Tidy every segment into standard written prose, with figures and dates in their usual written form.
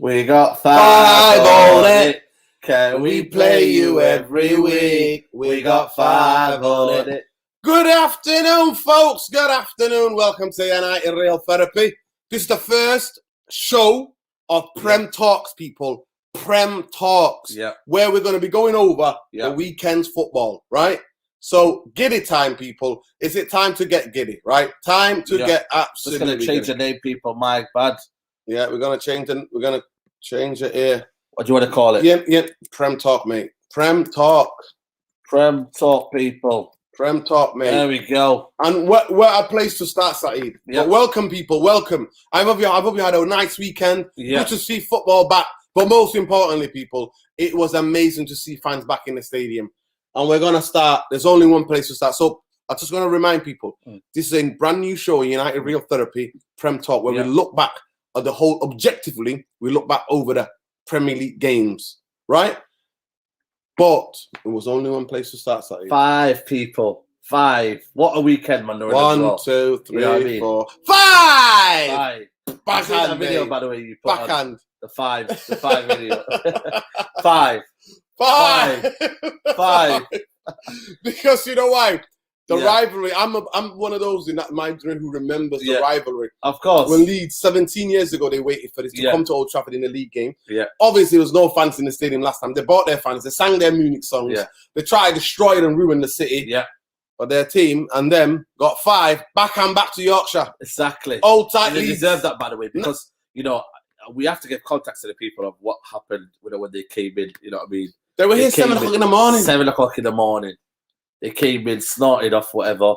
We got Five on it. Can we play you every week? We got five on it. Good afternoon, folks. Good afternoon. Welcome to United Real Therapy. This is the first show of Prem Talks, people. Prem Talks. Yeah. Where we're going to be going over the weekend's football, right? So, giddy time, people. Is it time to get giddy, right? Time to get absolutely Just going to change the name, people. My bad. Yeah, we're going to change it. We're going to change it here. What do you want to call it? Yeah. Prem Talk, mate. Prem Talk. Prem Talk, people. Prem Talk, mate. There we go. And what a place to start, Saeed. But welcome, people. Welcome. I hope you had a nice weekend. Good to see football back. But most importantly, people, it was amazing to see fans back in the stadium. And we're going to start. There's only one place to start. So I'm just going to remind people, this is a brand new show, United Real Therapy, Prem Talk, where we look back at the whole, objectively, we look back over the Premier League games, right? But it was only one place to start, Saeed. 5 people. 5. What a weekend, man. 1, 2, 3, you know what I mean? 4, 5! 5. Backhand video, by the way, you put backhand. The 5 video. 5. 5. Because you know why? The rivalry. I'm one of those in that mind who remembers the rivalry. Of course. When Leeds 17 years ago they waited for this to come to Old Trafford in the league game. Yeah. Obviously there was no fans in the stadium last time. They bought their fans. They sang their Munich songs. Yeah. They tried to destroy and ruin the city. Yeah. But their team and them got 5 back to Yorkshire. Exactly. Old tight They Leeds. deserve that, by the way, because we have to give context to the people of what happened when they came in. You know what I mean? They were here 7 o'clock in the morning. 7 o'clock in the morning. They came in, snorted off whatever.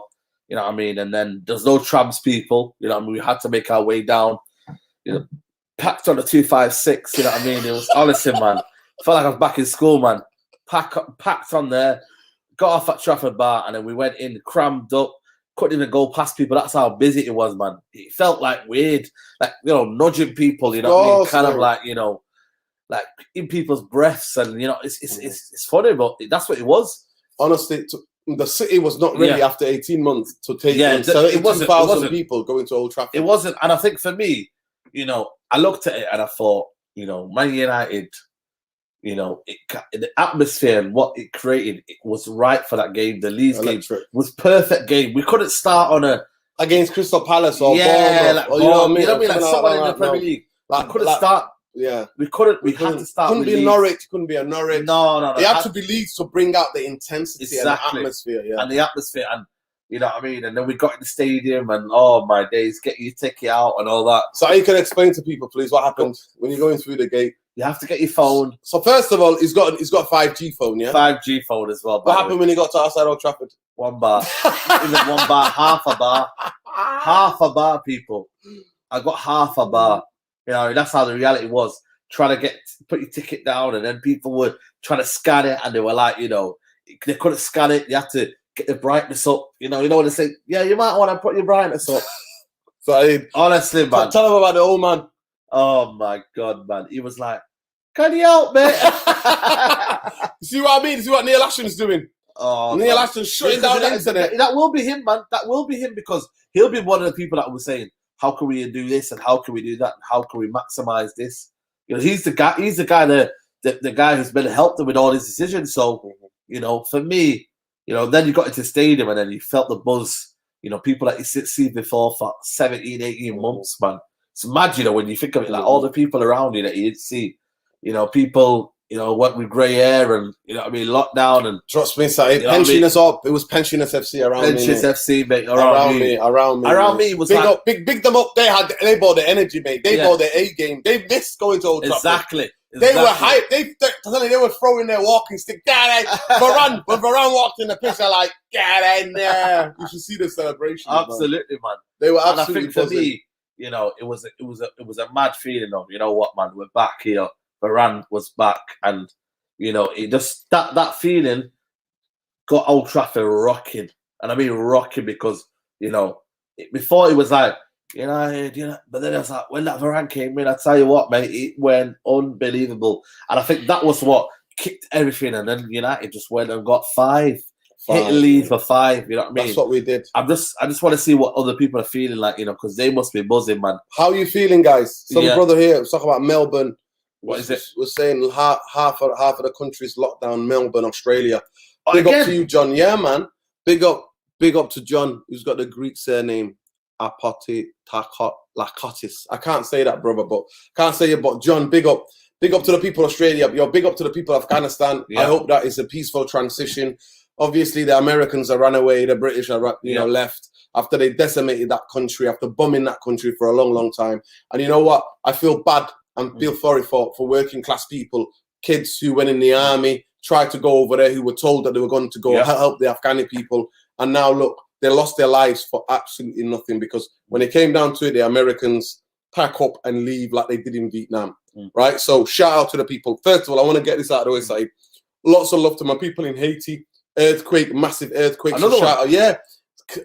You know what I mean? And then there's no trams, people. You know what I mean? We had to make our way down. You know, packed on the 256. You know what I mean? It was honestly, man. I felt like I was back in school, man. Packed on there. Got off at Trafford bar, and then we went in, crammed up. Couldn't even go past people. That's how busy it was, man. It felt like weird, like nudging people. You know what I mean? Kind of like like in people's breaths, and it's funny, but that's what it was. Honestly, the city was not ready after 18 months to take in it wasn't 2,000 people going to Old Trafford. It wasn't, and I think for me, I looked at it and I thought, Man United, the atmosphere and what it created, it was right for that game. The Leeds game was perfect game. We couldn't start on against Crystal Palace or Bournemouth, or, you know what I mean? Like someone in the Premier League. We couldn't start. Yeah, we couldn't. We had to start. Couldn't be Norwich. Couldn't be a Norwich. No. It had to be Leeds to bring out the intensity and the atmosphere. Yeah, and the atmosphere, and you know what I mean. And then we got in the stadium, and oh my days, get your ticket out and all that. So you can explain to people, please, what happened when you're going through the gate. You have to get your phone. So first of all, he's got a 5G phone, yeah. 5G phone as well. What happened when he got to outside Old Trafford? 1 bar. Even 1 bar, half a bar, people. I got half a bar. That's how the reality was. Trying to put your ticket down, and then people were trying to scan it, and they were like, they couldn't scan it. You have to get the brightness up. You know when they say, you might want to put your brightness up. So honestly, man, tell him about the old man. Oh my God, man, he was like, "Can you help me?" You see what I mean? You see what Neil Ashton's doing? Oh, Neil Ashton's shutting down the internet. That will be him, man. That will be him, because he'll be one of the people that was saying, "How can we do this, and how can we do that, and how can we maximize this?" He's the guy. He's the guy the guy who's been helped him with all his decisions. So, for me, then you got into the stadium, and then you felt the buzz. People that you see before for 17, 18 months, man. It's mad, when you think of it, like all the people around you that you didn't see. People, what with grey hair and lockdown, and trust me, Saeed, pensioners up. It was pensioners FC around me. Pensioners FC, mate, around me was big them up. They bought the energy, mate. They bought the A game. They missed going to Old Trafford. Exactly. They were hyped. They were throwing their walking stick. Varane, when Varane walked in the pitch, they're like, get in there. You should see the celebration. Absolutely, man. They were absolutely. absolutely. And I think for me, it was a mad feeling of, what, man, we're back here. Varane was back, and it just that feeling got Old Trafford rocking, and I mean rocking because before it was like but then it was like when that Varane came in, I tell you what, mate, it went unbelievable, and I think that was what kicked everything, and then United just went and got 5. Hit Leeds for 5, you know what I mean? That's what we did. I just want to see what other people are feeling like, because they must be buzzing, man. How are you feeling, guys? Some brother here was talking about Melbourne What is it? We're saying half of the country's locked down. Melbourne, Australia. Big Again? up to you, John. Yeah, man. Big up to John, who's got the Greek surname Apotitakos. I can't say that, brother, but John, big up to the people of Australia. Yo, big up to the people of Afghanistan. Yeah. I hope that is a peaceful transition. Obviously, the Americans are run away. The British are, left after they decimated that country, after bombing that country for a long, long time. And you know what? I feel bad and feel sorry for working class people, kids who went in the army, tried to go over there, who were told that they were going to go help the Afghani people. And now, look, they lost their lives for absolutely nothing, because when it came down to it, the Americans pack up and leave like they did in Vietnam, right? So shout out to the people. First of all, I want to get this out of the way, side. Lots of love to my people in Haiti. Earthquake, massive earthquake. Another one. Yeah,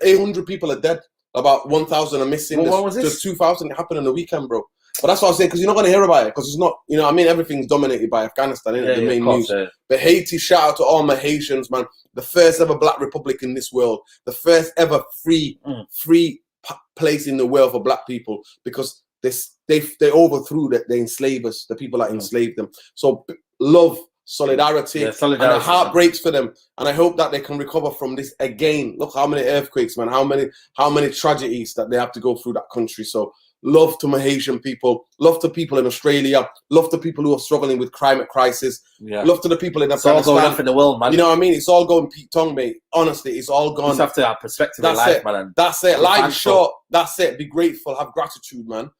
800 people are dead. About 1,000 are missing. What was this? There's 2,000 that happened on the weekend, bro. But that's what I was saying, because you're not going to hear about it, because it's not, everything's dominated by Afghanistan, isn't it? The main news. Yeah. But Haiti, shout out to all my Haitians, man. The first ever black republic in this world. The first ever free place in the world for black people, because they overthrew the enslavers, the people that enslaved them. So love, solidarity, and the heart breaks for them. And I hope that they can recover from this again. Look how many earthquakes, man. How many tragedies that they have to go through that country. So love to my Haitian people. Love to people in Australia. Love to people who are struggling with climate crisis. Yeah. Love to the people in Afghanistan. It's all going off in the world, man. You know what I mean? It's all going Pete Tong, mate. Honestly, it's all gone. You just have to have perspective in life, man. That's it. Life is short. That's it. Be grateful. Have gratitude, man.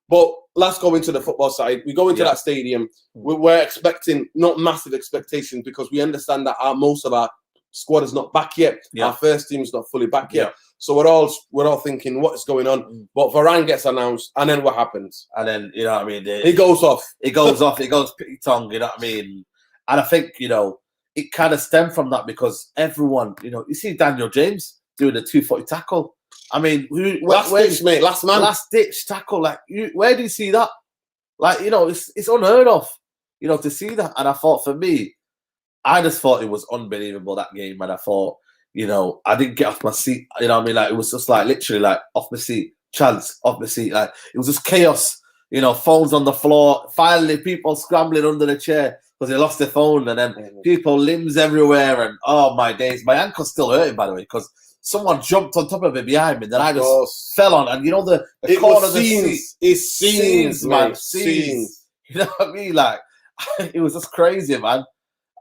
But let's go into the football side. We go into that stadium. We're expecting not massive expectations, because we understand that most of our squad is not back yet. Our first team is not fully back yet. So we're all thinking, what is going on? But Varane gets announced, and then what happens? And then, you know what I mean? It goes off. It goes off. It goes pretty tongue, you know what I mean? And I think, it kind of stemmed from that, because everyone, you see Daniel James doing the 240 tackle. I mean, last ditch, mate. Last man. Last ditch tackle. Like, where do you see that? Like, it's unheard of, to see that. And I thought, for me, I just thought it was unbelievable, that game. And I thought, I didn't get off my seat. You know what I mean? Like, it was just like literally like off my seat, chance off my seat. Like, it was just chaos. Phones on the floor. Finally, people scrambling under the chair because they lost their phone, and then people limbs everywhere. And oh my days, my ankle's still hurting, by the way, because someone jumped on top of it behind me. Then I just fell on, and the corner of the seat. It's scenes, man. Scenes. You know what I mean? Like, it was just crazy, man.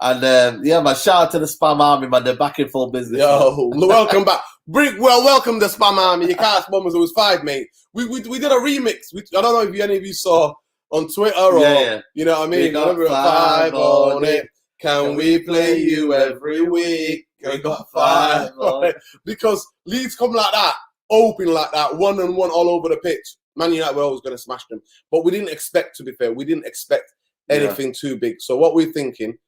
And man, shout out to the Spam Army, man. They're back in full business. Yo, welcome back. Welcome the Spam Army. You can't spam us. It was 5, mate. We did a remix. I don't know if any of you saw on Twitter or you know what I mean. We got 5 on it. Can we play you every week? We got 5 on it. Because Leeds come like that, open like that, 1-on-1 all over the pitch. Man United were always going to smash them, but we didn't expect. To be fair, we didn't expect anything too big. So what we're thinking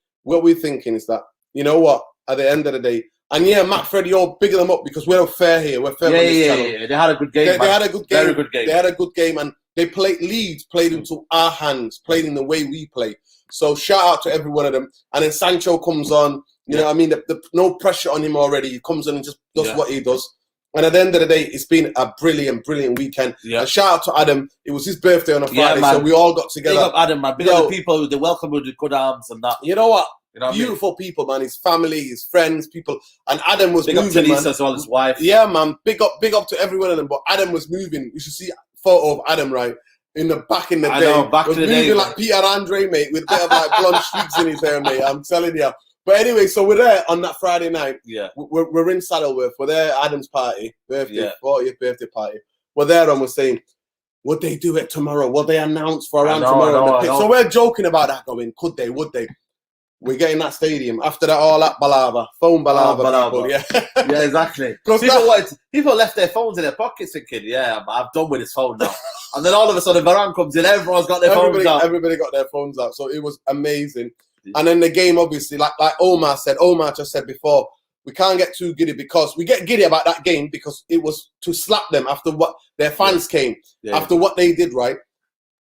is that, you know what, at the end of the day, and Matt, Freddie, all bigger them up, because we're fair here. We're fair on this channel. They had a good game. They had a good game. Very good game. They had a good game, and Leeds played into our hands, played in the way we play. So shout out to every one of them. And then Sancho comes on. You know what I mean? No pressure on him already. He comes on and just does what he does. And at the end of the day, it's been a brilliant, brilliant weekend. Yeah. And shout out to Adam. It was his birthday on a Friday, so we all got together. Big up Adam, man. Big up the people who they welcome with good arms and that. You know what? Beautiful people, man. His family, his friends, people. And Adam was moving, big up to Lisa as well, his wife. Yeah, man. Big up to every one of them. But Adam was moving. You should see a photo of Adam, right? Back in the day. I know, back in the day. Like Peter Andre, mate, with a bit of like blonde streaks in his hair, mate. I'm telling you. But anyway, so we're there on that Friday night. Yeah. We're in Saddleworth. We're there at Adam's party, 40th birthday party. We're there and we're saying, would they do it tomorrow? Will they announce for around tomorrow? So we're joking about that, going, could they, would they? We get in that stadium. After that, all that balava, phone balava. People, yeah, exactly. People left their phones in their pockets thinking, I'm done with this phone now. And then all of a sudden, Varane comes in, everyone's got their phones out. Everybody got their phones out. So it was amazing. And then the game, obviously, like Omar just said before, we can't get too giddy, because we get giddy about that game because it was to slap them after what their fans came, after what they did, right?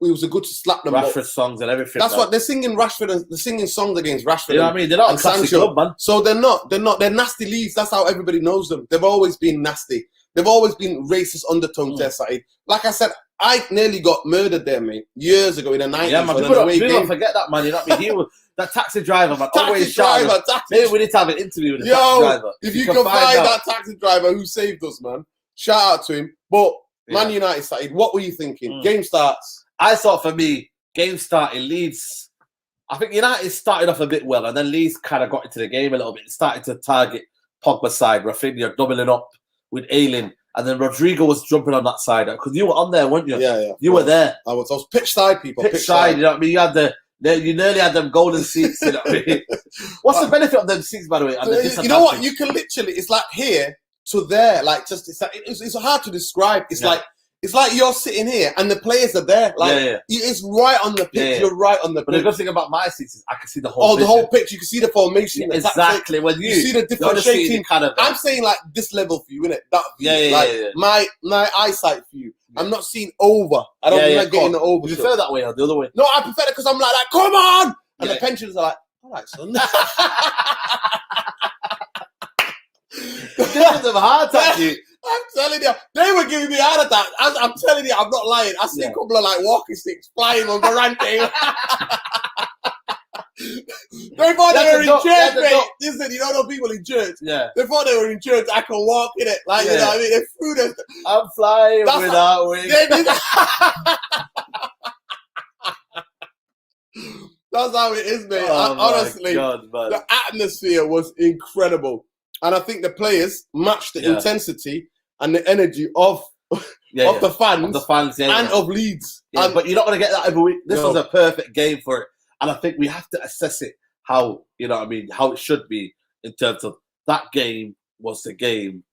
It was good to slap them. Rashford songs and everything. That's what they're singing. Rashford, and they're singing songs against Rashford. You know what I mean? They're not a classic club, man. So they're not. They're nasty Leeds. That's how everybody knows them. They've always been nasty. They've always been racist undertones their side. Like I said, I nearly got murdered there, mate, years ago in the 90s. Yeah, man, people don't forget that, man. You know what I mean? He was that taxi driver, man. Always shouting. Maybe we need to have an interview with the taxi driver. If you can find that taxi driver who saved us, man, shout out to him. But Man United started. What were you thinking? Game starts. I thought for me, game started, Leeds. I think United started off a bit well, and then Leeds kind of got into the game a little bit. It started to target Pogba's side, Rafinha doubling up with Ayling, and then Rodrigo was jumping on that side because you were on there, weren't you? Yeah. You were there. I was pitch side, people. Pitch side. You know what I mean? You had you nearly had them golden seats. You know what I mean? What's the benefit of them seats, by the way? And you know what? You can literally. It's like here to there. Like just it's hard to describe. It's like you're sitting here and the players are there. Like it's right on the pitch. You're right on the pitch. But the good thing about my seats is I can see the whole. The whole pitch. You can see the formation. Yeah, exactly. When you see the different shaping. I'm saying like this level for you, innit? That view. My eyesight for you. I'm not seeing over. I don't like getting the over. You prefer that way or the other way? No, I prefer it because I'm like, come on, and the pensioners are like, all right, son. Giving them a heart attack, you. I'm telling you, they were giving me a heart attack. I'm telling you, I'm not lying. I see a couple of like walking sticks flying on Varane. They thought they were in church, mate. Listen, you know those people in church? Yeah. They thought they were in church. I can walk in it. Like, you know what I mean? They threw them. I'm flying without wings. That's how it is, mate. Honestly, the atmosphere was incredible. And I think the players matched the intensity and the energy of the fans, and of Leeds. Yeah, but you're not going to get that every week. This was a perfect game for it. And I think we have to assess it how, you know what I mean, how it should be in terms of that game was the game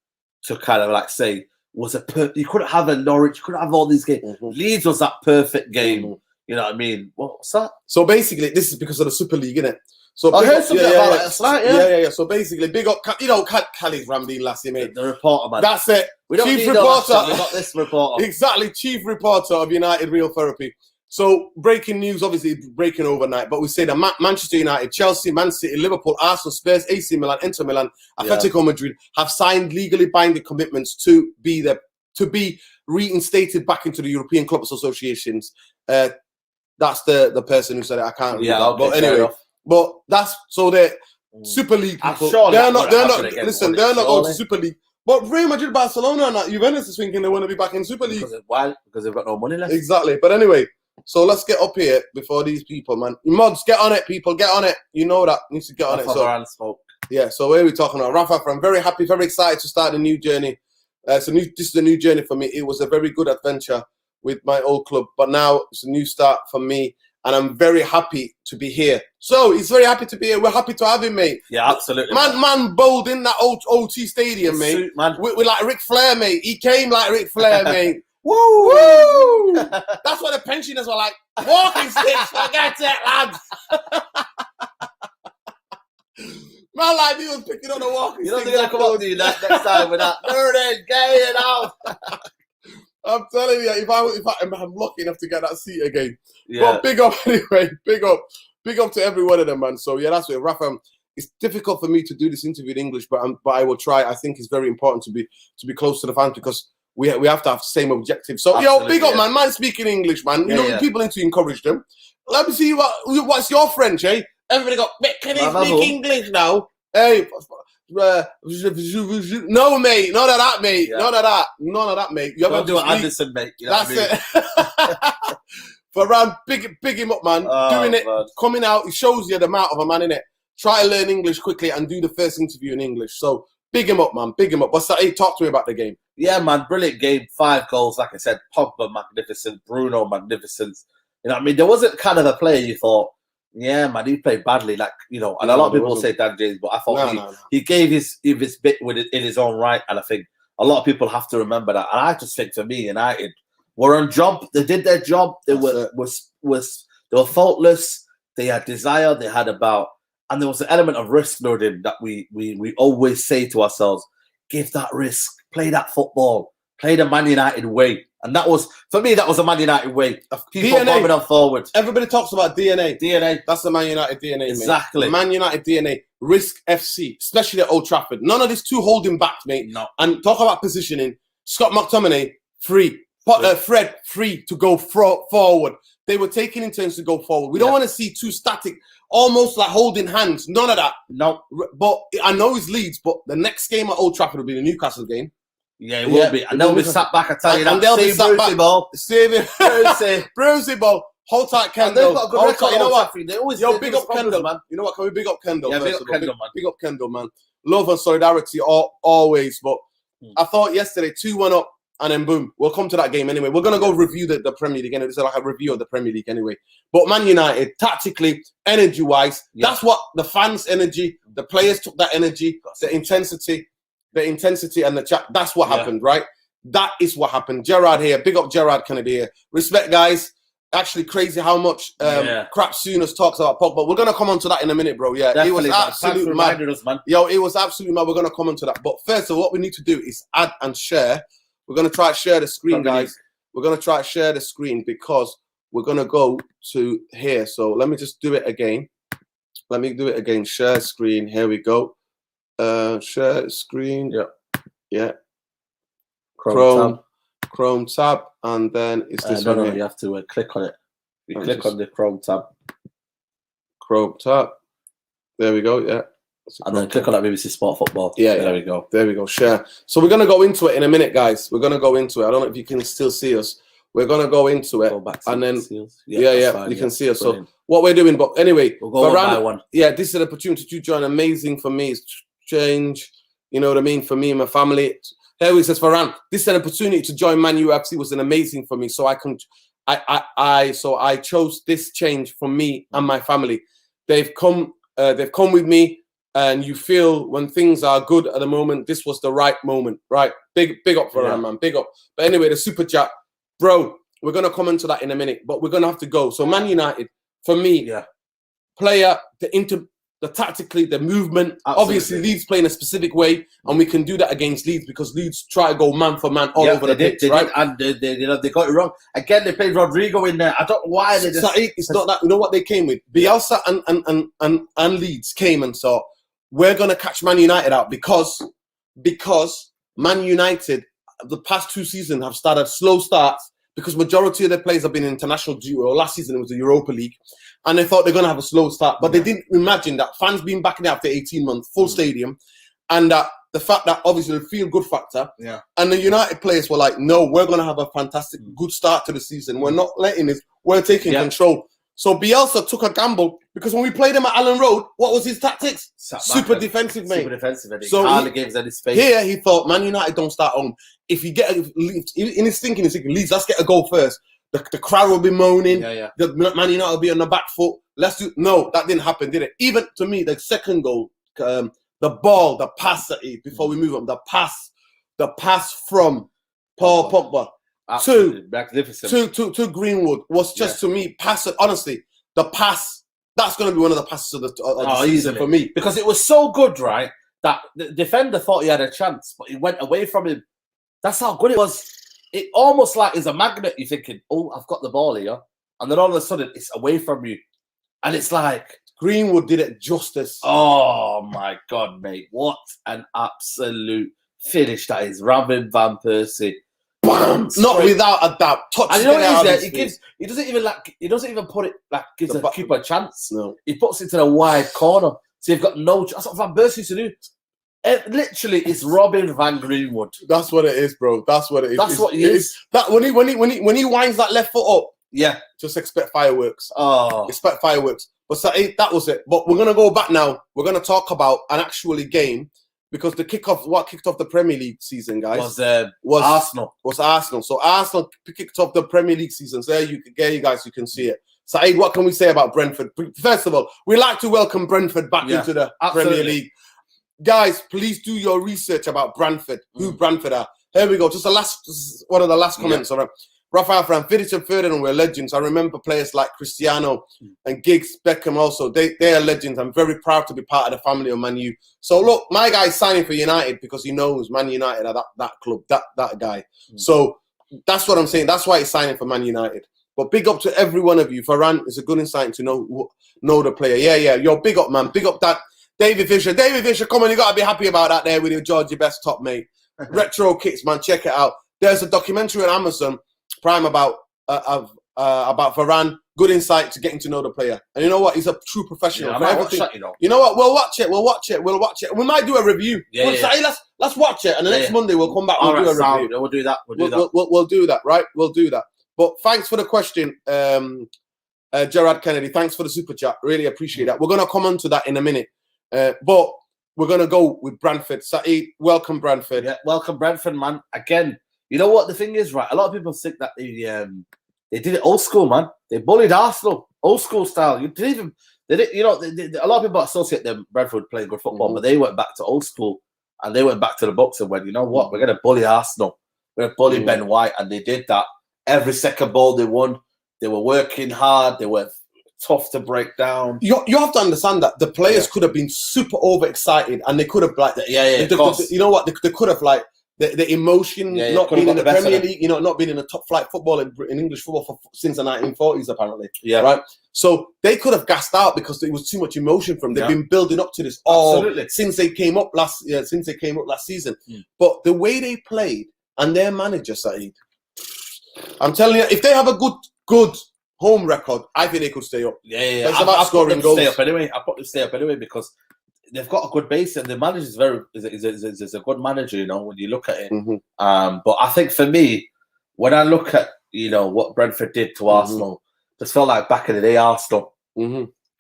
to kind of like say, you couldn't have a Norwich, you couldn't have all these games. Leeds was that perfect game. You know what I mean? What's that? So basically, this is because of the Super League, isn't it? So I heard something about it last night, yeah. So basically, big up, Khalid Ramdeen last year, mate. The reporter, man. That's it. We don't need reporter. We got this reporter. Exactly, chief reporter of United Real Therapy. So breaking news, obviously breaking overnight, but we say that Manchester United, Chelsea, Man City, Liverpool, Arsenal, Spurs, AC Milan, Inter Milan, Atletico Madrid have signed legally binding commitments to be reinstated back into the European Club Associations. That's the person who said it. I can't read that. But anyway. But that's so the Super League people. They're not going to Super League. But Real Madrid, Barcelona, and Juventus is thinking they want to be back in Super League. Why? Because they've got no money left. Exactly. But anyway, so let's get up here before these people, man. Mods, get on it, people. Get on it. You know that. You need to get on it. Varane spoke. Yeah. So where are we talking about? Rafa, I'm very happy, very excited to start a new journey. This is a new journey for me. It was a very good adventure with my old club, but now it's a new start for me. And I'm very happy to be here. So he's very happy to be here. We're happy to have him, mate. Yeah, absolutely. Man bowled in that old OT stadium, mate. Suit, man. With like Ric Flair, mate. He came like Ric Flair, mate. Woo! Woo! That's what the pensioners were like. Walking sticks, forget it, lads. Man, like he was picking on a walking stick. You know they're going to come up to you next time with that. There it is, get it out. I'm telling you, if I'm lucky enough to get that seat again. Yeah. But big up anyway. Big up to every one of them, man. So yeah, that's it. Rafa, it's difficult for me to do this interview in English, but I will try. I think it's very important to be close to the fans because we have to have the same objective. So big up, man. Man speaking English, man. You know, people need to encourage them. Let me see what's your French, eh? Everybody got, can he speak English now? Hey, no, mate. None of that, mate. Yeah. None of that, mate. You don't do it, Anderson, mate. You know that's it. For Varane, big him up, man. Doing it, man. Coming out, it shows you the amount of a man in it. Try to learn English quickly and do the first interview in English. So big him up, man. Big him up. Hey, talk to me about the game. Yeah, man. Brilliant game. 5 goals, like I said. Pogba, magnificent. Bruno, magnificent. You know what I mean? There wasn't kind of a player you thought, yeah, man, he played badly, like, you know, and a lot of people say Dan James, but I thought he gave his bit with it in his own right, and I think a lot of people have to remember that. And I just think, for me, United were on job. They did their job. They were faultless. They had desire. They had and there was an element of risk loading that we always say to ourselves: give that risk, play that football, play the Man United way. And that was, for me, that was a Man United way. People bombing on forward. Everybody talks about DNA. That's the Man United DNA, exactly. Mate. Man United DNA. Risk FC, especially at Old Trafford. None of this two holding back, mate. No. And talk about positioning. Scott McTominay, free. Fred free to go forward. They were taking in turns to go forward. We don't want to see too static, almost like holding hands. None of that. No. But I know it's Leeds, but the next game at Old Trafford will be the Newcastle game. Yeah, it will be. And they'll be sat back, I tell you that. And they'll be sat back. Ball. Saving Brucey ball. Hold tight, Kendall. They've got a good record. You know what? They always big up Kendall, man. You know what? Can we big up Kendall? Yeah, big up Kendall, man. Big up Kendall, man. Love and solidarity always. But I thought yesterday 2-1 up, and then boom. We'll come to that game anyway. We're gonna go review the Premier League anyway. It's like a review of the Premier League anyway. But Man United, tactically, energy-wise, that's what the fans' energy, the players took that energy, the intensity and the chat. That's what happened, right? That is what happened. Gerard here. Big up Gerard Kennedy here. Respect, guys. Actually, crazy how much crap Souness talks about Pogba. We're going to come on to that in a minute, bro. Yeah, definitely, it was absolutely mad. Man. Yo, it was absolutely mad. We're going to come on to that. But first of all, what we need to do is add and share. We're going to try to share the screen, guys. We're going to try to share the screen because we're going to go to here. So let me just do it again. Let me do it again. Share screen. Here we go. Share screen. Yeah. Chrome tab, and then it's this one. No, you have to click on it. You click on the Chrome tab. Chrome tab. There we go. Yeah. And then click on that BBC Sport Football. Yeah, there we go. There we go. Share. So we're gonna go into it in a minute, guys. We're gonna go into it. I don't know if you can still see us. We're gonna go into it, and then you can see us. Brilliant. So what we're doing, but anyway, we'll go one by one. Yeah, this is an opportunity to join. Amazing for me. It's change. You know what I mean? For me and my family. Here he says, Varane, this is an opportunity to join Man UFC was an amazing for me. So I chose this change for me and my family. They've come with me, and you feel when things are good at the moment, this was the right moment, right? Big up Varane, man, big up. But anyway, the super chat, bro, we're gonna come into that in a minute, but we're gonna have to go. So Man United, for me, player, the tactically, the movement. Absolutely. Obviously, Leeds play in a specific way, and we can do that against Leeds because Leeds try to go man for man all over the pitch, right? And they got it wrong. Again, they played Rodrigo in there. I don't know why they just... It's not that. You know what they came with? Bielsa and Leeds came and saw, we're going to catch Man United out because Man United, the past 2 seasons, have started slow starts because majority of their players have been in international duty. Or last season, it was the Europa League. And they thought they're going to have a slow start. But they didn't imagine that fans being back in there after 18 months, full stadium, and the fact that obviously the feel-good factor. Yeah. And the United players were like, no, we're going to have a fantastic, good start to the season. We're not letting this. We're taking control. So Bielsa took a gamble because when we played him at Allen Road, what was his tactics? Super defensive, mate. Super defensive. So hardly gives any space. Here he thought, Man United don't start home. If you get in his thinking, he's thinking, Leeds, let's get a goal first. The crowd will be moaning. The Man United will be on the back foot. No, that didn't happen, did it? Even to me, the second goal, the ball, the pass before we move on, the pass from Paul Pogba to Greenwood was just to me honestly, the pass. That's going to be one of the passes of the season for me because it was so good, right? That the defender thought he had a chance, but he went away from him. That's how good it was. It almost like is a magnet. You're thinking, oh, I've got the ball here. And then all of a sudden, it's away from you. And it's like... Greenwood did it justice. Oh, my God, mate. What an absolute finish that is. Robin Van Persie. Bam! Not without a doubt. Touch. And you know what it is? He doesn't even put it like gives the keeper a chance. No. He puts it to the wide corner. So you've got no... That's what Van Persie used to do. Literally, it's Robin van Greenwood. That's what it is, bro. That's what it is. That's what he is. That when he winds that left foot up, just expect fireworks. Oh, expect fireworks. But that was it. But we're gonna go back now. We're gonna talk about an actually game because what kicked off the Premier League season, guys, was Arsenal. Was Arsenal. So Arsenal kicked off the Premier League season. So there you guys, you can see it. Saeed, what can we say about Brentford? First of all, we like to welcome Brentford back into the Premier League. Guys, please do your research about Brentford, who Brentford are. Here we go. Just one of the last comments. All right. Rafael Fran, Vidic and Ferdinand were legends. I remember players like Cristiano and Giggs, Beckham also. They are legends. I'm very proud to be part of the family of Man U. So look, my guy's signing for United because he knows Man United are that club, that guy. So that's what I'm saying. That's why he's signing for Man United. But big up to every one of you. Varane is a good insight to know the player. Yeah. You're big up, man. Big up that. David Fisher, come on, you got to be happy about that there with your Georgie Best top, mate. Retro kits, man, check it out. There's a documentary on Amazon Prem about Varane. Good insight to getting to know the player. And you know what? He's a true professional. Yeah, for everything. You know what? We'll watch it. We might do a review. Let's watch it. And the next Monday we'll come back. We'll do a review. We'll do that. We'll do that, right? We'll do that. But thanks for the question, Gerard Kennedy. Thanks for the super chat. Really appreciate that. We're going to come on to that in a minute. But we're going to go with Brentford. Saeed, welcome, Brentford. Yeah, welcome, Brentford, man. Again, you know what the thing is, right? A lot of people think that they did it old school, man. They bullied Arsenal, old school style. A lot of people associate them Brentford playing good football, but they went back to old school and they went back to the books and went, you know what? We're going to bully Arsenal. We're going to bully Ben White, and they did that. Every second ball they won. They were working hard. They were tough to break down. You have to understand that the players could have been super overexcited, and they could have you know what? They could have the emotion not being in the Premier League, not being in the top flight football in English football since the 1940s apparently. Yeah, right. So they could have gassed out because there was too much emotion from them. They've been building up to this since they came up last season. But the way they played and their manager Saeed, I'm telling you, if they have a good home record, I think they could stay up. It's about scoring goals. I put them stay up anyway because they've got a good base and the manager is a good manager. When you look at it. But I think for me, when I look at what Brentford did to Arsenal, just felt like back in the day Arsenal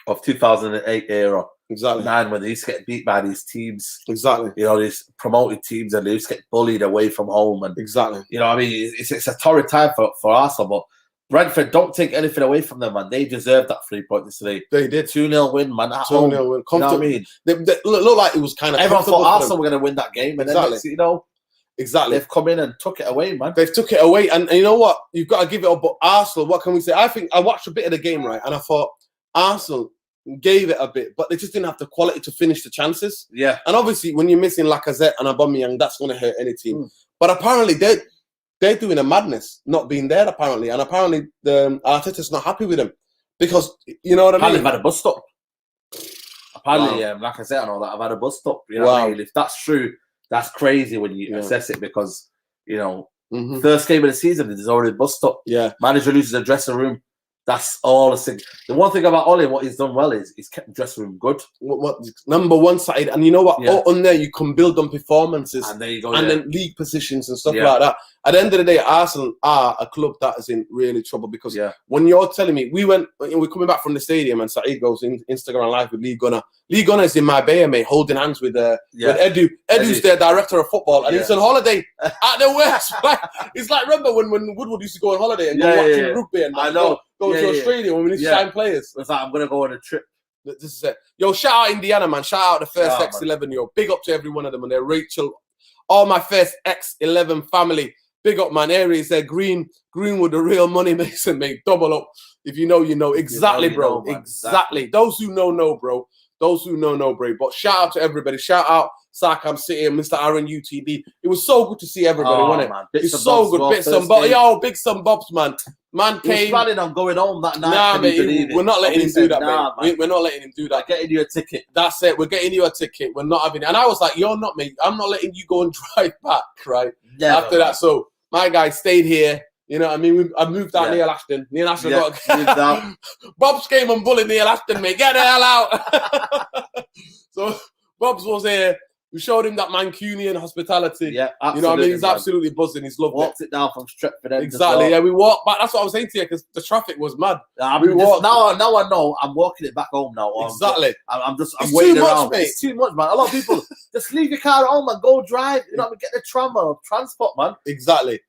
of 2008 era. Exactly. Man, when they used to get beat by these teams. Exactly. These promoted teams, and they used to get bullied away from home. And exactly. It's a torrid time for Arsenal, but Brentford, don't take anything away from them, man. They deserved that 3 points today. They did. 2-0 win, man. 2-0 win. You know what I mean? They looked like it was kind of everyone thought Arsenal were going to win that game. And then, exactly. They've come in and took it away, man. They've took it away. And you know what? You've got to give it up. But Arsenal, what can we say? I think I watched a bit of the game, right? And I thought Arsenal gave it a bit, but they just didn't have the quality to finish the chances. Yeah. And obviously, when you're missing Lacazette and Aubameyang, that's going to hurt any team. But apparently, they're doing a madness, not being there, apparently. And apparently, the Arteta's not happy with them. Because, you know what I mean? Apparently, they've had a bust stop. Apparently, Lacazette and all that, I've had a bust stop. You know what I mean? If that's true, that's crazy when you assess it because, first game of the season, there's already a bust stop. Yeah. Manager loses the dressing room. That's all the thing. The one thing about Ole, what he's done well is he's kept the dressing room good. What number one side, and you know what? On there you can build on performances, and there you go, and then league positions and stuff like that. At the end of the day, Arsenal are a club that is in really trouble because when you're telling me we're coming back from the stadium and Saeed goes in Instagram Live with Lee Gunner. Lee Gunner is in Marbella, mate, holding hands with Edu. Edu's their director of football, and he's on holiday at the West. It's like remember when Woodward used to go on holiday and go watching rugby and go to Australia when we need to sign players. It's like I'm gonna go on a trip. This is it. Yo, shout out Indiana, man. Shout out the first X11, yo. Big up to every one of them and their Rachel. All my first X11 family. Big up, man. Aries there. Greenwood, the real money mason, mate. Double up. If you know, you know. Exactly, bro. Exactly. Those who know, bro. Those who know, bro. But shout out to everybody. Shout out Sarkam City and Mr. Aaron UTD. It was so good to see everybody, wasn't it? Man. It's so good. Bits and bobs. Yo, big some bobs, man. Man came. He was planning on going home that night. Nah, mate. We're not letting him do that, mate. We're not letting him do that. We're getting you a ticket. That's it. We're getting you a ticket. We're not having it. And I was like, you're not, mate. I'm not letting you go and drive back, right? After that. So my guy stayed here. You know what I mean? I moved out Neil Ashton. Neil Ashton got Bob's came and bullied Neil Ashton, mate. Get the hell out. So Bob's was here. We showed him that Mancunian hospitality. Yeah, absolutely. You know what I mean? He's absolutely buzzing. He's loved Walked it down from Trafford. Exactly. Yeah, we walked back. That's what I was saying to you because the traffic was mad. Now I know I'm walking it back home now. Exactly. I'm waiting around. Mate. It's too much, man. A lot of people just leave your car at home and go drive. You know, get the tram or transport, man. Exactly.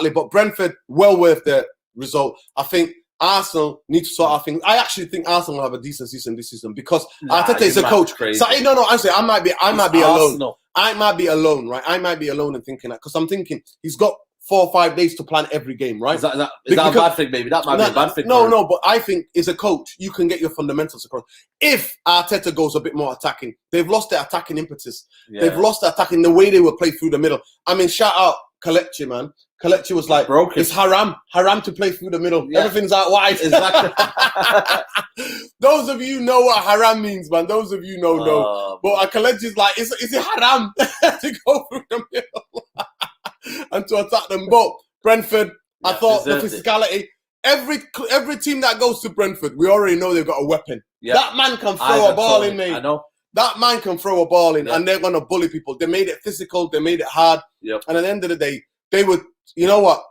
But Brentford, well worth the result. I think Arsenal need to sort out things. I actually think Arsenal will have a decent season this season because Arteta is a coach. So honestly, I might be alone. I might be alone, right? I might be alone and thinking that because I'm thinking he's got 4 or 5 days to plan every game, right? Is that a bad thing, maybe? That might be a bad thing. No, but I think as a coach, you can get your fundamentals across. If Arteta goes a bit more attacking, they've lost their attacking impetus. Yeah. They've lost their attacking, the way they will play through the middle. I mean, shout out Kelechi, man. Kelechi was like, broken. It's haram to play through the middle. Yeah. Everything's out wide. Exactly. Those of you know what haram means, man. Those of you know. But Kelechi's like, is it haram to go through the middle and to attack them? But Brentford, I thought the physicality. Every team that goes to Brentford, we already know they've got a weapon. Yeah. That man can throw a ball in, mate. I know. That man can throw a ball in, and they're going to bully people. They made it physical. They made it hard. Yep. And at the end of the day, they would, you know what?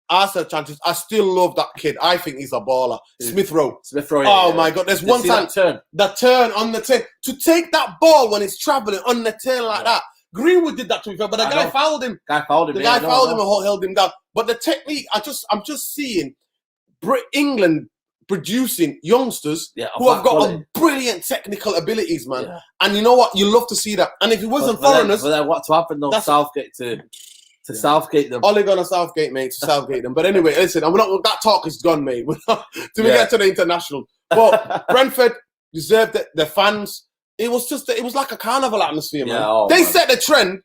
Arsenal chances. I still love that kid. I think he's a baller. Smith Rowe. Oh, my God. There's one time. The turn on the turn. To take that ball when it's travelling on the turn like that. Greenwood did that to me, but the guy fouled him. The guy fouled him and held him down. But the technique, I'm just seeing England producing youngsters who have got brilliant technical abilities, man. Yeah. And you know what? You love to see that. And if it wasn't foreigners... But then what's happened though? Southgate to Southgate them. Ole Gunnar Southgate, mate, to Southgate them. But anyway, listen, that talk is gone, mate. Till we get to the international. But Brentford deserved it. The fans... It was like a carnival atmosphere, man. They set the trend.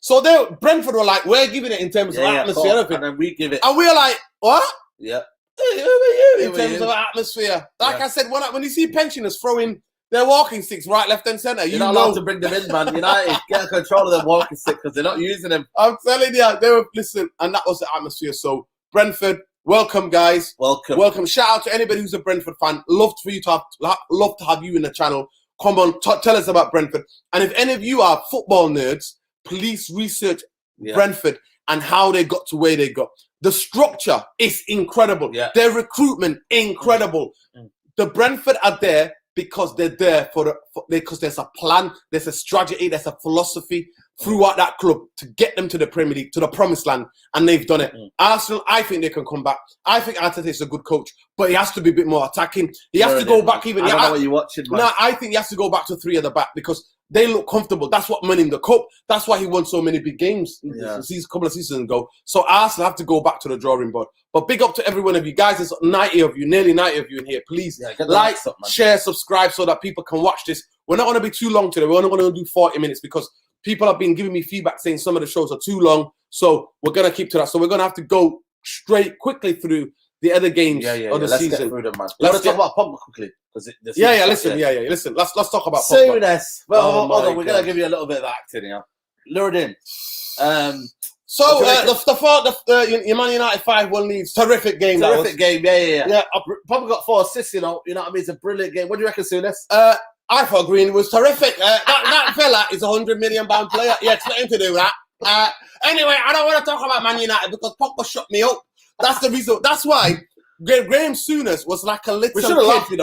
So Brentford were like, we're giving it in terms of atmosphere. And then we give it. And we're like, what? Yeah. In terms of atmosphere. Like I said, when you see pensioners throwing their walking sticks right, left and centre, you're not allowed to bring them in, man. United, get control of their walking stick because they're not using them. I'm telling you, listen, and that was the atmosphere. So Brentford, welcome, guys. Welcome. Shout out to anybody who's a Brentford fan. Love to have you in the channel. Come on, tell us about Brentford. And if any of you are football nerds, please research Brentford and how they got to where they got. The structure is incredible. Yeah. Their recruitment, incredible. The Brentford are there because they're there because there's a plan, there's a strategy, there's a philosophy throughout that club to get them to the Premier League, to the promised land, and they've done it. Arsenal, I think they can come back. I think Arteta is a good coach, but he has to be a bit more attacking. He has to go back even. I don't know what you're watching, man. No, I think he has to go back to 3 at the back because they look comfortable. That's what won him the cup. That's why he won so many big games a couple of seasons ago. So Arsenal have to go back to the drawing board. But big up to every one of you guys. There's 90 of you, nearly 90 of you in here. Please like, share, subscribe so that people can watch this. We're not going to be too long today. We're only going to do 40 minutes because people have been giving me feedback saying some of the shows are too long. So we're going to keep to that. So we're going to have to go quickly through the other games of the season. Get through them, man. Let's talk about Pogba quickly. Listen. Let's talk about Pogba. Souness. Well, hold on. We're going to give you a little bit of acting here. Lured in. So the Man United 5-1 Leeds. Terrific game. Terrific game. Yeah. Pogba got 4 assists. You know what I mean? It's a brilliant game. What do you reckon, Souness? I thought Green was terrific. That fella is a £100 million player. Yeah, expect him to do that. Anyway, I don't want to talk about Man United because Pogba shut me up. That's the reason. That's why Graham Souness was like a little We should have laughed, you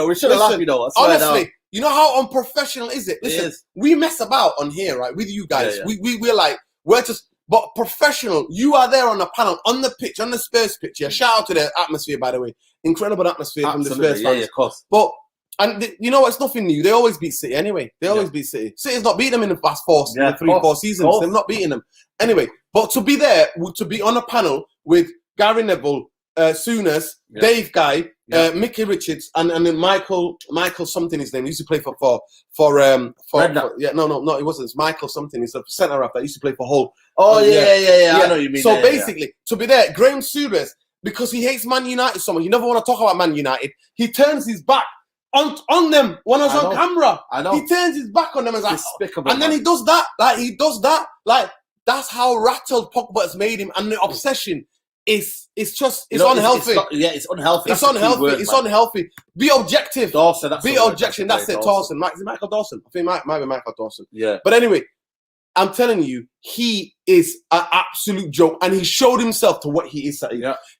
know. Honestly, you know how unprofessional is it? Listen, we mess about on here, right, with you guys. Yeah. We're just, but professional. You are there on the panel, on the pitch, on the Spurs pitch. Yeah, shout out to the atmosphere, by the way. Incredible atmosphere from the Spurs fans. Yeah, of course. But, you know what, it's nothing new. They always beat City anyway. They always beat City. City's not beating them in the past 4 seasons. They're not beating them. Anyway, but to be there, to be on a panel with Gary Neville, Souness, Dave Guy, Mickey Richards, and then Michael something his name. He used to play for no, he wasn't. It's Michael something. He's a centre half that used to play for Hull. Oh yeah. I know what you mean. So basically, to be there, Graham Souness, because he hates Man United so much, he never want to talk about Man United. He turns his back on them when I was on camera. I know. He turns his back on them and then he does that. Like that's how rattled Pogba has made him, and the obsession. It's unhealthy. It's unhealthy. It's unhealthy. Be objective. Dawson. Be objective. That's it. Dawson. Is it Michael Dawson? I think it might be Michael Dawson. Yeah. But anyway, I'm telling you, he is an absolute joke, and he showed himself to what he is.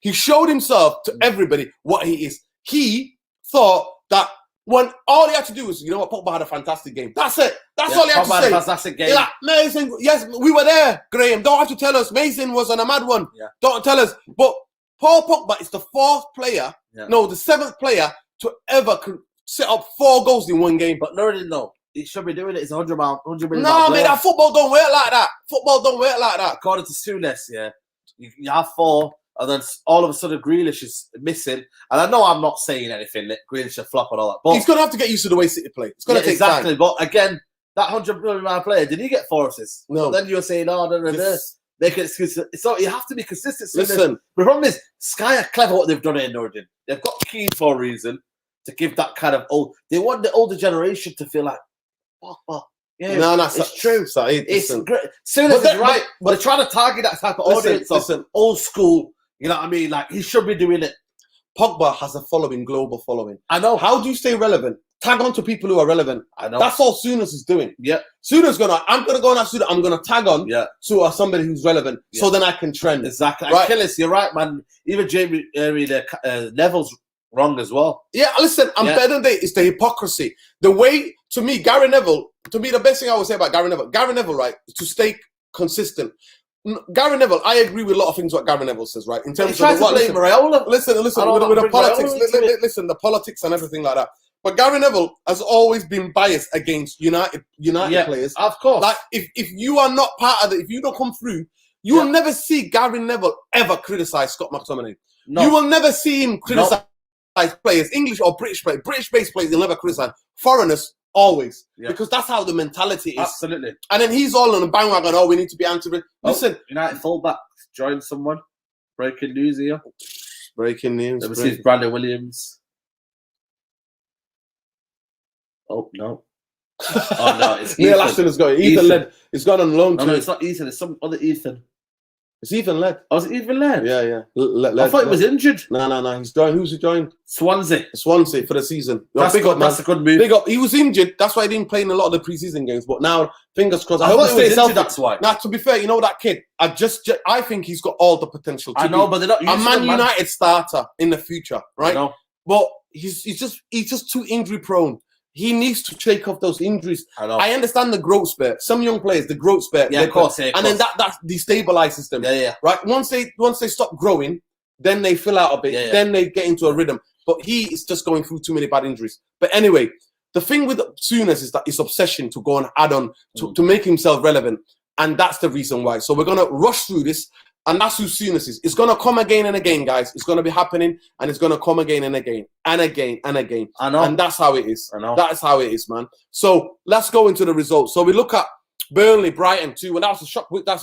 He showed himself to everybody what he is. He thought that when all he had to do was, you know what, Pogba had a fantastic game. That's it. That's all he had to say. Had a fantastic game. Like, Mason, yes, we were there, Graham. Don't have to tell us. Mason was on a mad one. Yeah. Don't tell us. But Paul Pogba is the 4th player, the 7th player to ever set up 4 goals in one game. But no. He should be doing it. It's $100 million. No, man, that football don't work like that. According to Souness, you have 4. And then all of a sudden, Grealish is missing. And I know I'm not saying anything that Grealish should flop and all that. But he's going to have to get used to the way City play. It's going to take time. But again, that $100 million player, did he get 4 assists? No. But then you're saying, they can excuse it. So you have to be consistent. Listen. The problem is, Sky are clever what they've done in Norwich. They've got Kane for a reason to give that kind of They want the older generation to feel like, yeah, no, it's true. It's great. Souness is right. But they're trying to target that type of audience of old school. You know what I mean? Like, he should be doing it. Pogba has a following, global following. I know. How do you stay relevant? Tag on to people who are relevant. I know. That's all Souness is doing. Yeah. I'm gonna go on that Souness. I'm gonna tag on to somebody who's relevant, so then I can trend. Exactly. Right? Achilles, you're right, man. Even Jamie Neville's wrong as well. Yeah, listen, I'm better than that. It's the hypocrisy. The way, to me, the best thing I would say about Gary Neville, right, is to stay consistent. Gary Neville, I agree with a lot of things what Gary Neville says, right? In terms of listen, with the politics, listen, the politics and everything like that. But Gary Neville has always been biased against United players. Of course. Like, if you are not part of it, if you don't come through, you will never see Gary Neville ever criticize Scott McTominay. No. You will never see him criticize players, English or British players. British-based players, he'll never criticize. Foreigners, always. Yeah. Because that's how the mentality is. Absolutely. And then he's all on the bandwagon, we need to be anti. Listen. United fullback joined someone. Breaking news here. Breaking news. Never seen Brandon Williams. Oh, no. Oh, no, it's Neil Ashton has got it. Ethan Led. He's gone on loan. No, it's not Ethan. It's some other Ethan. It's Ethan Led. Oh, is it Ethan Led? Yeah. I thought he was injured. No. He's joined. Who's he joined? Swansea for the season. That's good. That's a good move. Big up. He was injured. That's why he didn't play in a lot of the preseason games. But now, fingers crossed. I hope he stays healthy. That's why. Now, to be fair, you know that kid. I think he's got all the potential. I know, but they're not a Man United starter in the future, right? I know. But he's just too injury prone. He needs to shake off those injuries. I understand the growth spurt. Some young players, the growth spurt. Yeah, of course. And then that destabilizes them. Yeah. Right? Once they stop growing, then they fill out a bit. Yeah. Then they get into a rhythm. But he is just going through too many bad injuries. But anyway, the thing with Souness is that his obsession to go and add on, to make himself relevant. And that's the reason why. So we're going to rush through this. And that's who Souness is. It's going to come again and again, guys. It's going to be happening, and it's going to come again and again, and again and again. I know. And that's how it is. I know. That's how it is, man. So let's go into the results. So we look at Burnley, Brighton 2. Well, that's a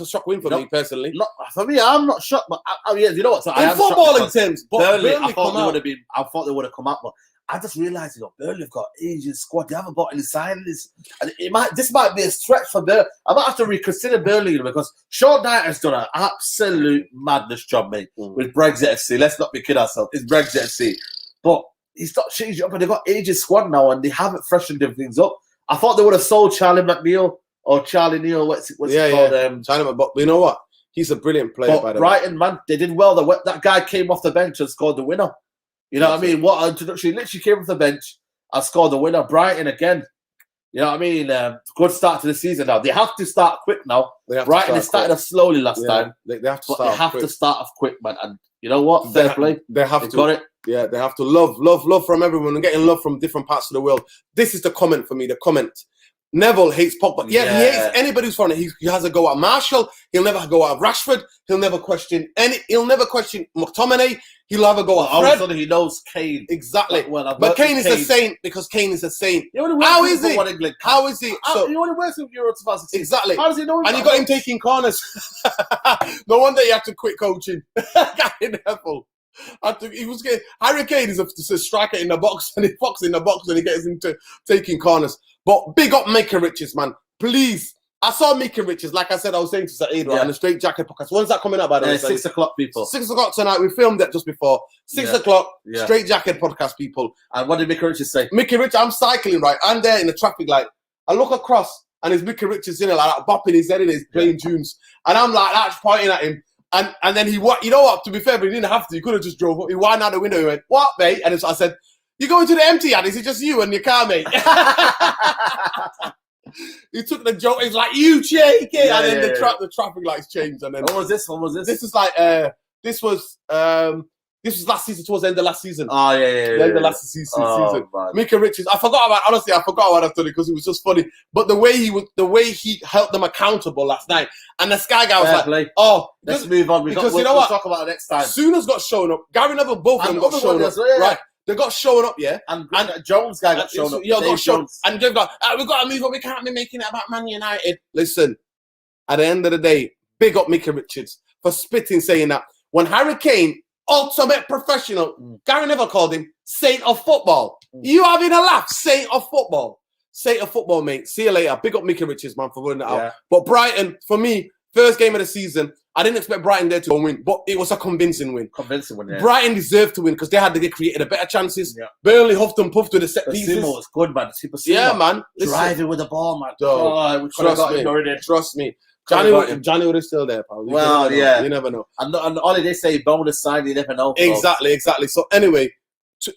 shock win for me, personally. For me, I'm not shocked. But you know what? So in footballing terms, Burnley, I thought they would have come out, but I just realised, Burnley have got an aging squad. They haven't got any signings. And this might be a stretch for Burnley. I might have to reconsider Burnley because Sean Knight has done an absolute madness job, mate, with Brexit FC. Let's not be kidding ourselves. It's Brexit FC. But he's not changed up, and they've got aging squad now, and they haven't freshened things up. I thought they would have sold Charlie McNeil or Charlie Neal. What's it called? Charlie, but you know what? He's a brilliant player, by the way. Brighton, man, they did well. That guy came off the bench and scored the winner. You know what I mean? What introduction. He literally came off the bench and scored the winner. Brighton again. You know what I mean? Good start to the season now. They have to start quick now. Brighton, they started off slowly last time. They have to start They have to start off quick, man. And you know what? Fair play. They have to. Got it. Yeah, they have to love from everyone and getting love from different parts of the world. This is the comment for me. The comment. Neville hates Pogba. Yeah, he hates anybody who's foreign. He has a go at Marshall. He'll never go at Rashford. He'll never question McTominay. He'll have a go at Fred. All of a sudden he knows Kane. Exactly. But Kane is a saint because Kane is a saint. How is he? How is he? He only works with Euro 2016. Exactly. How does he know? And you got him taking corners. No wonder he had to quit coaching. Neville. Harry Kane is a striker in the box, and he fucks in the box and he gets into taking corners. But big up Mika Richards, man. Please. I saw Mika Richards, like I said, I was saying to Saeed, on the Straight Jacket podcast. When's that coming out, by the way? 6 o'clock, people. 6 o'clock tonight. We filmed it just before. 6 o'clock, Straight Jacket podcast, people. And what did Mika Richards say? Mika Richards, I'm cycling, right? I'm there in the traffic light. I look across, and there's Mika Richards in it, like that, bopping his head in his playing tunes. And I'm like, that's pointing at him. And then you know what, to be fair, but he didn't have to. He could have just drove up. He whined out the window. He went, what, mate? And I said, you going to the empty ad? Is it just you and your car, mate? He took the joke. He's like, you cheeky. And then the traffic lights changed. And then What was this? This is like, this was last season, towards the end of last season. Oh, yeah. The end of last season. Mika Richards, I forgot what I've done it because it was just funny. But the way he held them accountable last night. And the Sky guy was let's move on. We'll talk about it next time. Souness got shown up. Gary Neville, both of them got shown up. Right. They got shown up, And Jones guy got shown up. Got shown up. And they've got, we've got to move up. We can't be making it about Man United. Listen, at the end of the day, big up Mika Richards for spitting saying that. When Harry Kane, ultimate professional, Gary Neville called him saint of football. You having a laugh? Saint of football. Saint of football, mate. See you later. Big up Mika Richards, man, for running it out. But Brighton, for me, First game of the season. I didn't expect Brighton there to go and win, but it was a convincing win. Convincing win, yeah. Brighton deserved to win because they created a better chances. Yeah. Burnley huffed and puffed with the set pieces. Sumo was good, man. Super Sumo. Yeah, man. Driving with the ball, man. Trust me. Johnny would have still there, pal. You never know. And only they say bonus sign, you never know. Exactly. So anyway,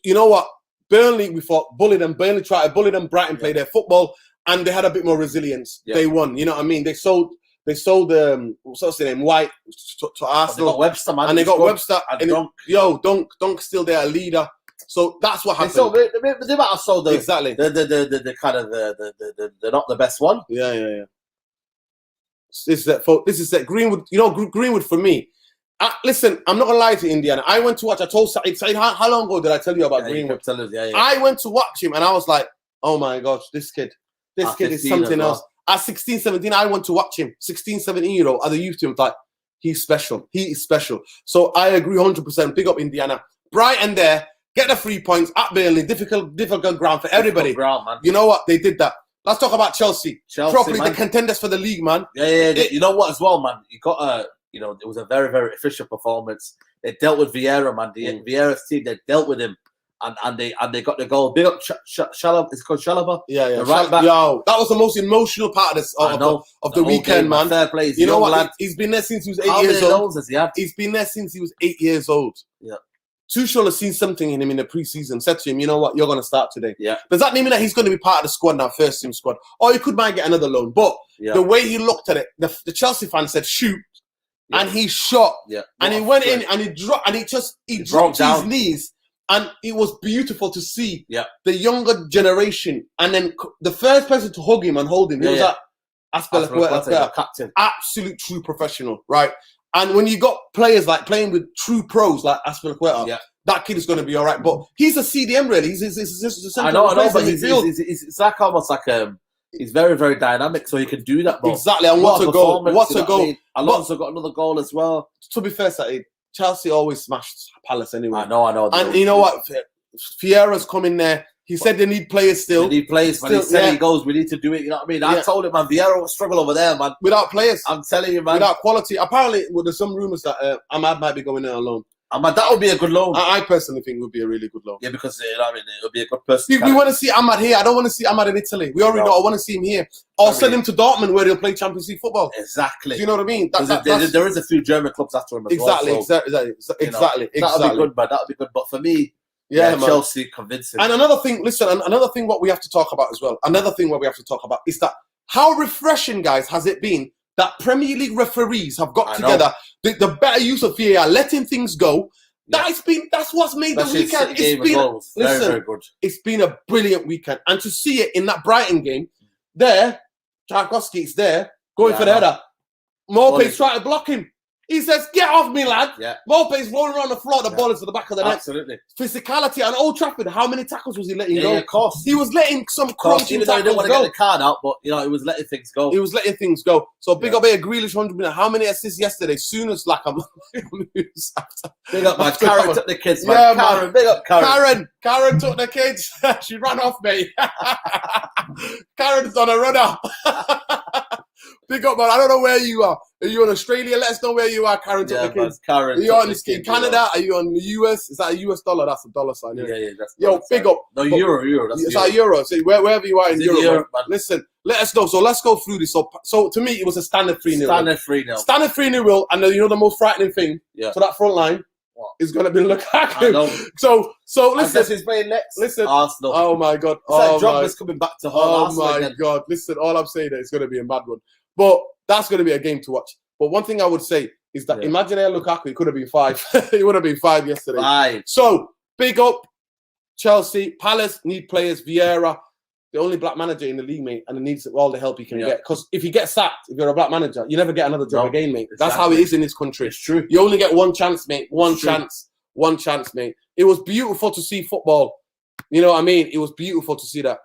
you know what? Burnley, we thought, bullied them. Burnley tried to bully them. Brighton played their football, and they had a bit more resilience. Yeah. They won. You know what I mean? They sold what's his name, White to Arsenal. They got Webster, man. And they got Webster. And Dunk still their leader. So that's what happened. They might have sold exactly the kind of they're not the best one. Yeah. This is that Greenwood. You know, Greenwood for me. Listen, I'm not gonna lie to Indiana. I went to watch. I told Said, how long ago did I tell you about Greenwood? I went to watch him, and I was like, oh my gosh, this kid is something else. At 16, 17, I went to watch him. 16, 17-year-old at the youth team. Like, he's special. He is special. So I agree 100%. Big up Indiana. Brighton there. Get the 3 points at Burnley. Difficult ground for everybody. Ground, man. You know what? They did that. Let's talk about Chelsea. Properly, man. The contenders for the league, man. Yeah. You know what as well, man? You got it was a very, very efficient performance. They dealt with Vieira, man. Vieira's team, they dealt with him. And they got the goal. Big up Chalobah. It's called Chalobah. Yeah. The right back. Yo, that was the most emotional part of the weekend, man. Fair play. You know what? Lad. He's been there since he was 8 years old. Has he had? He's been there since he was 8 years old. Yeah. Tuchel has seen something in him in the preseason. Said to him, you know what? You're going to start today. Yeah. Does that mean that he's going to be part of the squad now, first team squad? Or he might get another loan. But the way he looked at it, the Chelsea fan said, shoot. Yeah. And he shot. Yeah. And he went in and he dropped and he dropped to his knees. And it was beautiful to see the younger generation. And then the first person to hug him and hold him, he was that Azpilicueta, captain. Absolute true professional, right? And when you got players like playing with true pros like Azpilicueta, that kid is going to be all right. But he's a CDM, really. He's I know, but it's like almost like he's very, very dynamic, so he can do that. But exactly, and what a goal! What a goal! I mean? Alonso got another goal as well. To be fair, Chelsea always smashed Palace anyway. I know. And you know what? Vieira's coming there. He said they need players still. They need players, man. He said he goes, we need to do it. You know what I mean? I told him, man, Vieira will struggle over there, man. Without players. I'm telling you, man. Without quality. Apparently, there's some rumours that Ahmad might be going there alone. Man, that would be a good loan. I personally think it would be a really good loan. Yeah, because you know what I mean, it would be a good person. We want to see Ahmad here. I don't want to see Ahmad in Italy. We already know. I want to see him here. Or send him to Dortmund where he'll play Champions League football. Exactly. Do you know what I mean? There is a few German clubs after him as well. So, exactly. That would be good, man. That would be good. But for me, Chelsea convincing. And another thing what we have to talk about as well, is that how refreshing, guys, has it been that Premier League referees have got together, the better use of VAR, letting things go. That's what's made the weekend. Very good. It's been a brilliant weekend, and to see it in that Brighton game, there, Tarkowski is there going for the header. Morpé's trying to block him. He says, "Get off me, lad!" Yeah. Morpé's rolling around the floor. The ball is to the back of the net. Absolutely. Physicality at Old Trafford. How many tackles was he letting go? Yeah, of course. He was letting some crunching tackles go. He didn't want to get the card out, but he was letting things go. He was letting things go. So big up here, Grealish 100 minutes. How many assists yesterday? Souness like I'm. Big up, man. Karen took the kids, man. Yeah, Karen, big up, Karen. Karen took the kids. She ran off, mate. Karen's on a run up. Big up, man. I don't know where you are. Are you in Australia? Let us know where you are. Karen took the kids. Karen. Are you in Canada? Are you on the US? Is that a US dollar? That's a dollar sign. Yeah. Yo, big up. No, euro. It's our euro. So wherever you are in Europe, man. Listen, let us know. So let's go through this. So to me, it was a standard 3-0. Standard 3-0. And the most frightening thing to that front line is going to be Lukaku. So listen. This is playing next. Listen. Arsenal. Oh my God. Drogba's coming back to home. Oh my God. Listen, all I'm saying is it's going to be a mad one. But that's going to be a game to watch. But one thing I would say is that imagine Lukaku, it could have been 5. It would have been 5 yesterday. 5. So, big up Chelsea. Palace need players. Vieira, the only black manager in the league, mate, and he needs all the help he can get. Because if you get sacked, if you're a black manager, you never get another job again, mate. Exactly. That's how it is in this country. It's true. You only get one chance, mate. One chance, mate. It was beautiful to see football. You know what I mean? It was beautiful to see that.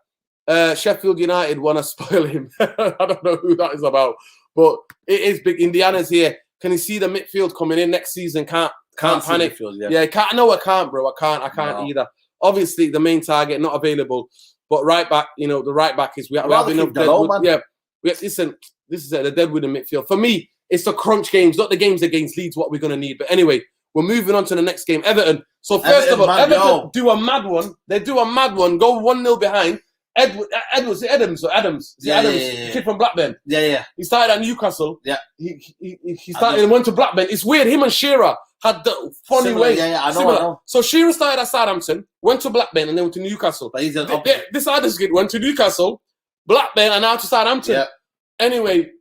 Sheffield United want to spoil him. I don't know who that is about, but it is big. Indiana's here. Can you see the midfield coming in next season? Can't panic. Can't. No, I can't, bro. I can't either. Obviously, the main target not available, but right back. The right back is we have enough. Listen, this is the Deadwood in midfield. For me, It's the crunch games, not the games against Leeds, what we're going to need. But anyway, we're moving on to the next game, Everton. So first of all, Everton do a mad one. They do a mad one, go 1-0 behind. Adams. The kid from Blackburn. Yeah. He started at Newcastle. Yeah. He started and went to Blackburn. It's weird. Him and Shearer had the funny way. Yeah, I know. So Shearer started at Southampton, went to Blackburn, and then went to Newcastle. But this Adams kid went to Newcastle, Blackburn, and now to Southampton. Yeah. Anyway,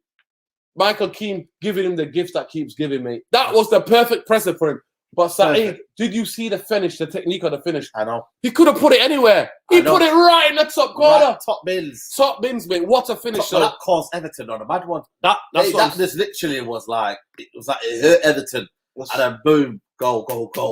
Michael Keane giving him the gift that keeps giving, mate. That was the perfect present for him. But Saeed, did you see the finish, the technique of the finish? I know. He could have put it anywhere. He put it right in the top corner. Right, top bins. Top bins, mate. What a finish. That caused Everton on a bad one. That just literally was like, it hurt Everton. And then boom, goal.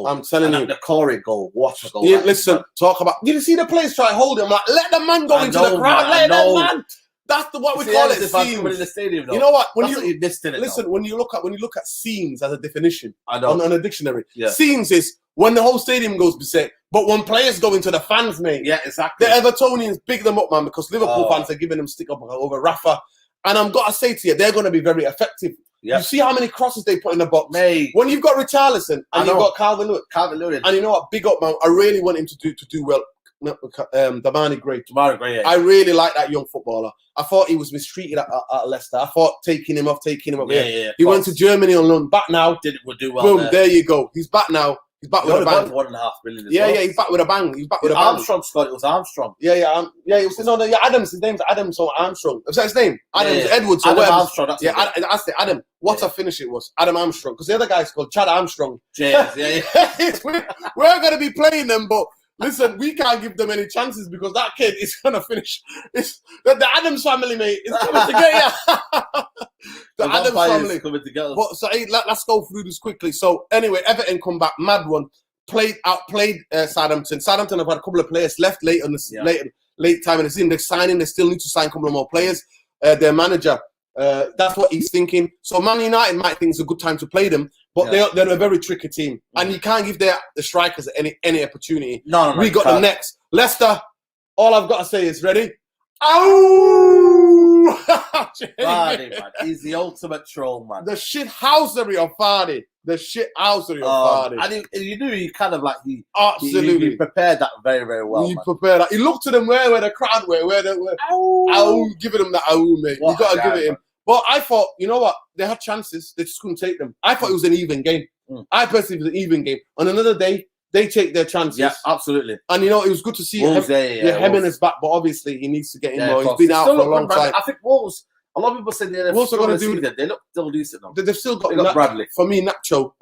I'm telling you. The Corey goal, what a goal. Yeah, listen, talk about, did you see the players try to hold him? Like, let the man go into the crowd. Let the man. That's what we call it. Scenes. In the stadium, you know what? When you look at scenes as a definition on a dictionary, scenes is when the whole stadium goes berserk. But when players go into the fans, mate, yeah, exactly. The Evertonians big them up, man, because Liverpool fans are giving them stick up over Rafa. And I'm gotta say to you, they're gonna be very effective. Yep. You see how many crosses they put in the box, mate. When you've got Richarlison and you've got Calvin Lewin, and you know what? Big up, man. I really want him to do well. Damani Gray. Yeah. I really like that young footballer. I thought he was mistreated at Leicester. I thought taking him off. Yeah, he went to Germany on loan. Back now. Would do well. Boom, there you go. He's back now. He's back with a bang. 1.5 million. Yeah, he's back with a bang. He's back with a bang. Armstrong, Scott. It was Armstrong. Yeah. It was Adams. His name's Adams or Armstrong. Was that his name? Adams, Edwards. Adam Armstrong. That's it. Adam. What a finish it was. Adam Armstrong. Because the other guy's called Chad Armstrong. Yeah. We're going to be playing them, but listen, we can't give them any chances because that kid is going to finish. The Adams family, mate, is coming together. The Adams family coming together. But so let's go through this quickly. So anyway, Everton come back, mad one. Outplayed Southampton. Southampton have had a couple of players left late time in the season. They're signing. They still need to sign a couple of more players. Their manager, that's what he's thinking. So Man United might think it's a good time to play them, but they're a very tricky team, and you can't give the strikers any opportunity. No, we got them next. Leicester. All I've got to say is ready. Ow! Vardy, man. He's the ultimate troll, man. The shithousery of Vardy. And you knew he kind of like he prepared that very, very well. He prepared that. He looked to them where the crowd were, giving them that mate. You got to give it him. But I thought, you know what? They had chances. They just couldn't take them. I thought it was an even game. I personally it was an even game. On another day, they take their chances. Yeah, absolutely. And you know, it was good to see Jimenez back, but obviously he needs to get in more. He's been out for a long time. I think Wolves, a lot of people say they're going to do it. They look still decent now. They've still got Bradley. For me, Nacho,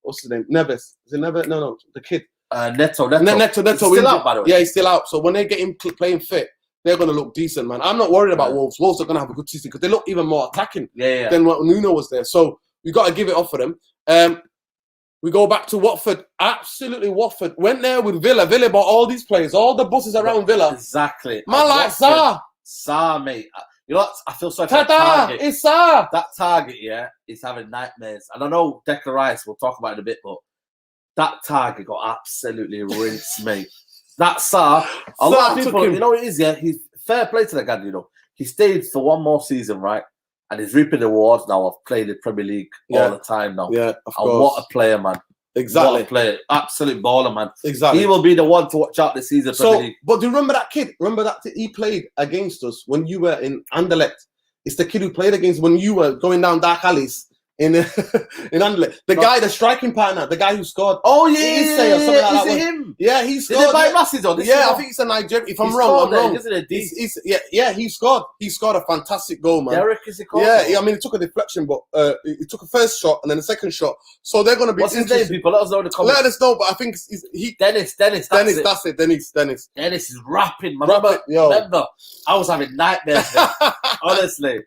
what's his name? Neves. Is it Neves? No, the kid. Neto. He's still out, by the way. Yeah, he's still out. So when they get him playing fit, they're going to look decent, man. I'm not worried about Wolves. Wolves are going to have a good season because they look even more attacking than what Nuno was there. So we got to give it up for them. We go back to Watford. Absolutely, Watford went there with Villa. Villa bought all these players, all the buses around Villa. Exactly. Man, like Sarr, mate. You know what? I feel sorry for Target. It's Sarr. That Target, is having nightmares. And I know Declan Rice, we'll talk about it in a bit, but that Target got absolutely rinsed, mate. That Sarr, a lot of people, you know what it is, he's fair play to the guy, you know. He stayed for one more season, right? And he's reaping the rewards now of playing the Premier League all the time now. Yeah, of course. And what a player, man. Exactly. What a player. Absolute baller, man. Exactly. He will be the one to watch out this season. But do you remember that kid? Remember that he played against us when you were in Anderlecht? It's the kid who played against when you were going down dark alleys in Anderlecht. The guy, the striking partner, the guy who scored. Oh, yeah. Is it him? Yeah, he scored. Did they buy masses on this? Yeah, I think it's a Nigerian. If I'm wrong, I'm wrong. Isn't it? He scored. He scored a fantastic goal, man. Derek, is it called? Yeah, I mean, it took a deflection, but he took a first shot and then a second shot. So they're going to be. What's his name, people? Let us know in the comments. Let us know, but I think he. Dennis. That's it. Dennis. Dennis is rapping, man. Remember, I was having nightmares, honestly.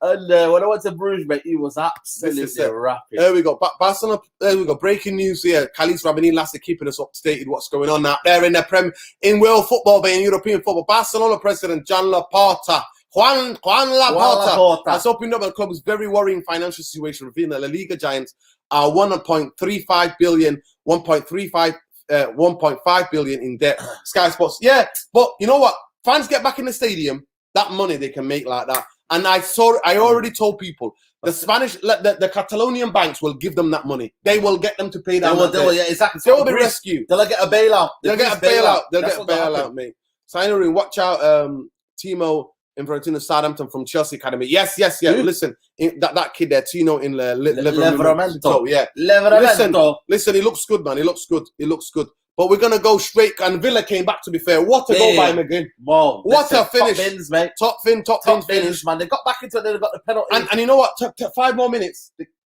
And when I went to Bruges, mate, he was absolutely rapping. There we go. Barcelona. There we go. Breaking news here. Khalid Rabani last keeping us up to date with what's going on out there in the Prem, in world football, but in European football. Barcelona president Juan Laporta has opened up the club's very worrying financial situation, revealing that La Liga giants are 1.35 billion in debt. Sky Sports. Yeah, but you know what? Fans get back in the stadium. That money they can make like that. And I already told people the Spanish, the Catalonian banks will give them that money. They will get them to pay that. Yeah, exactly. They will be rescued. They'll get a bailout. They'll get a bailout. They'll get a bailout, mate. Signery, watch out, Timo in Southampton from Chelsea Academy. Yes. Listen, that kid there, Tino in Livramento. Yeah. Listen, he looks good, man. He looks good. But we're gonna go straight. And Villa came back. To be fair, what a goal by him again! Wow, what a finish, top bins, mate. Top finish, man. They got back into it. They got the penalty. And you know what? 5 more minutes.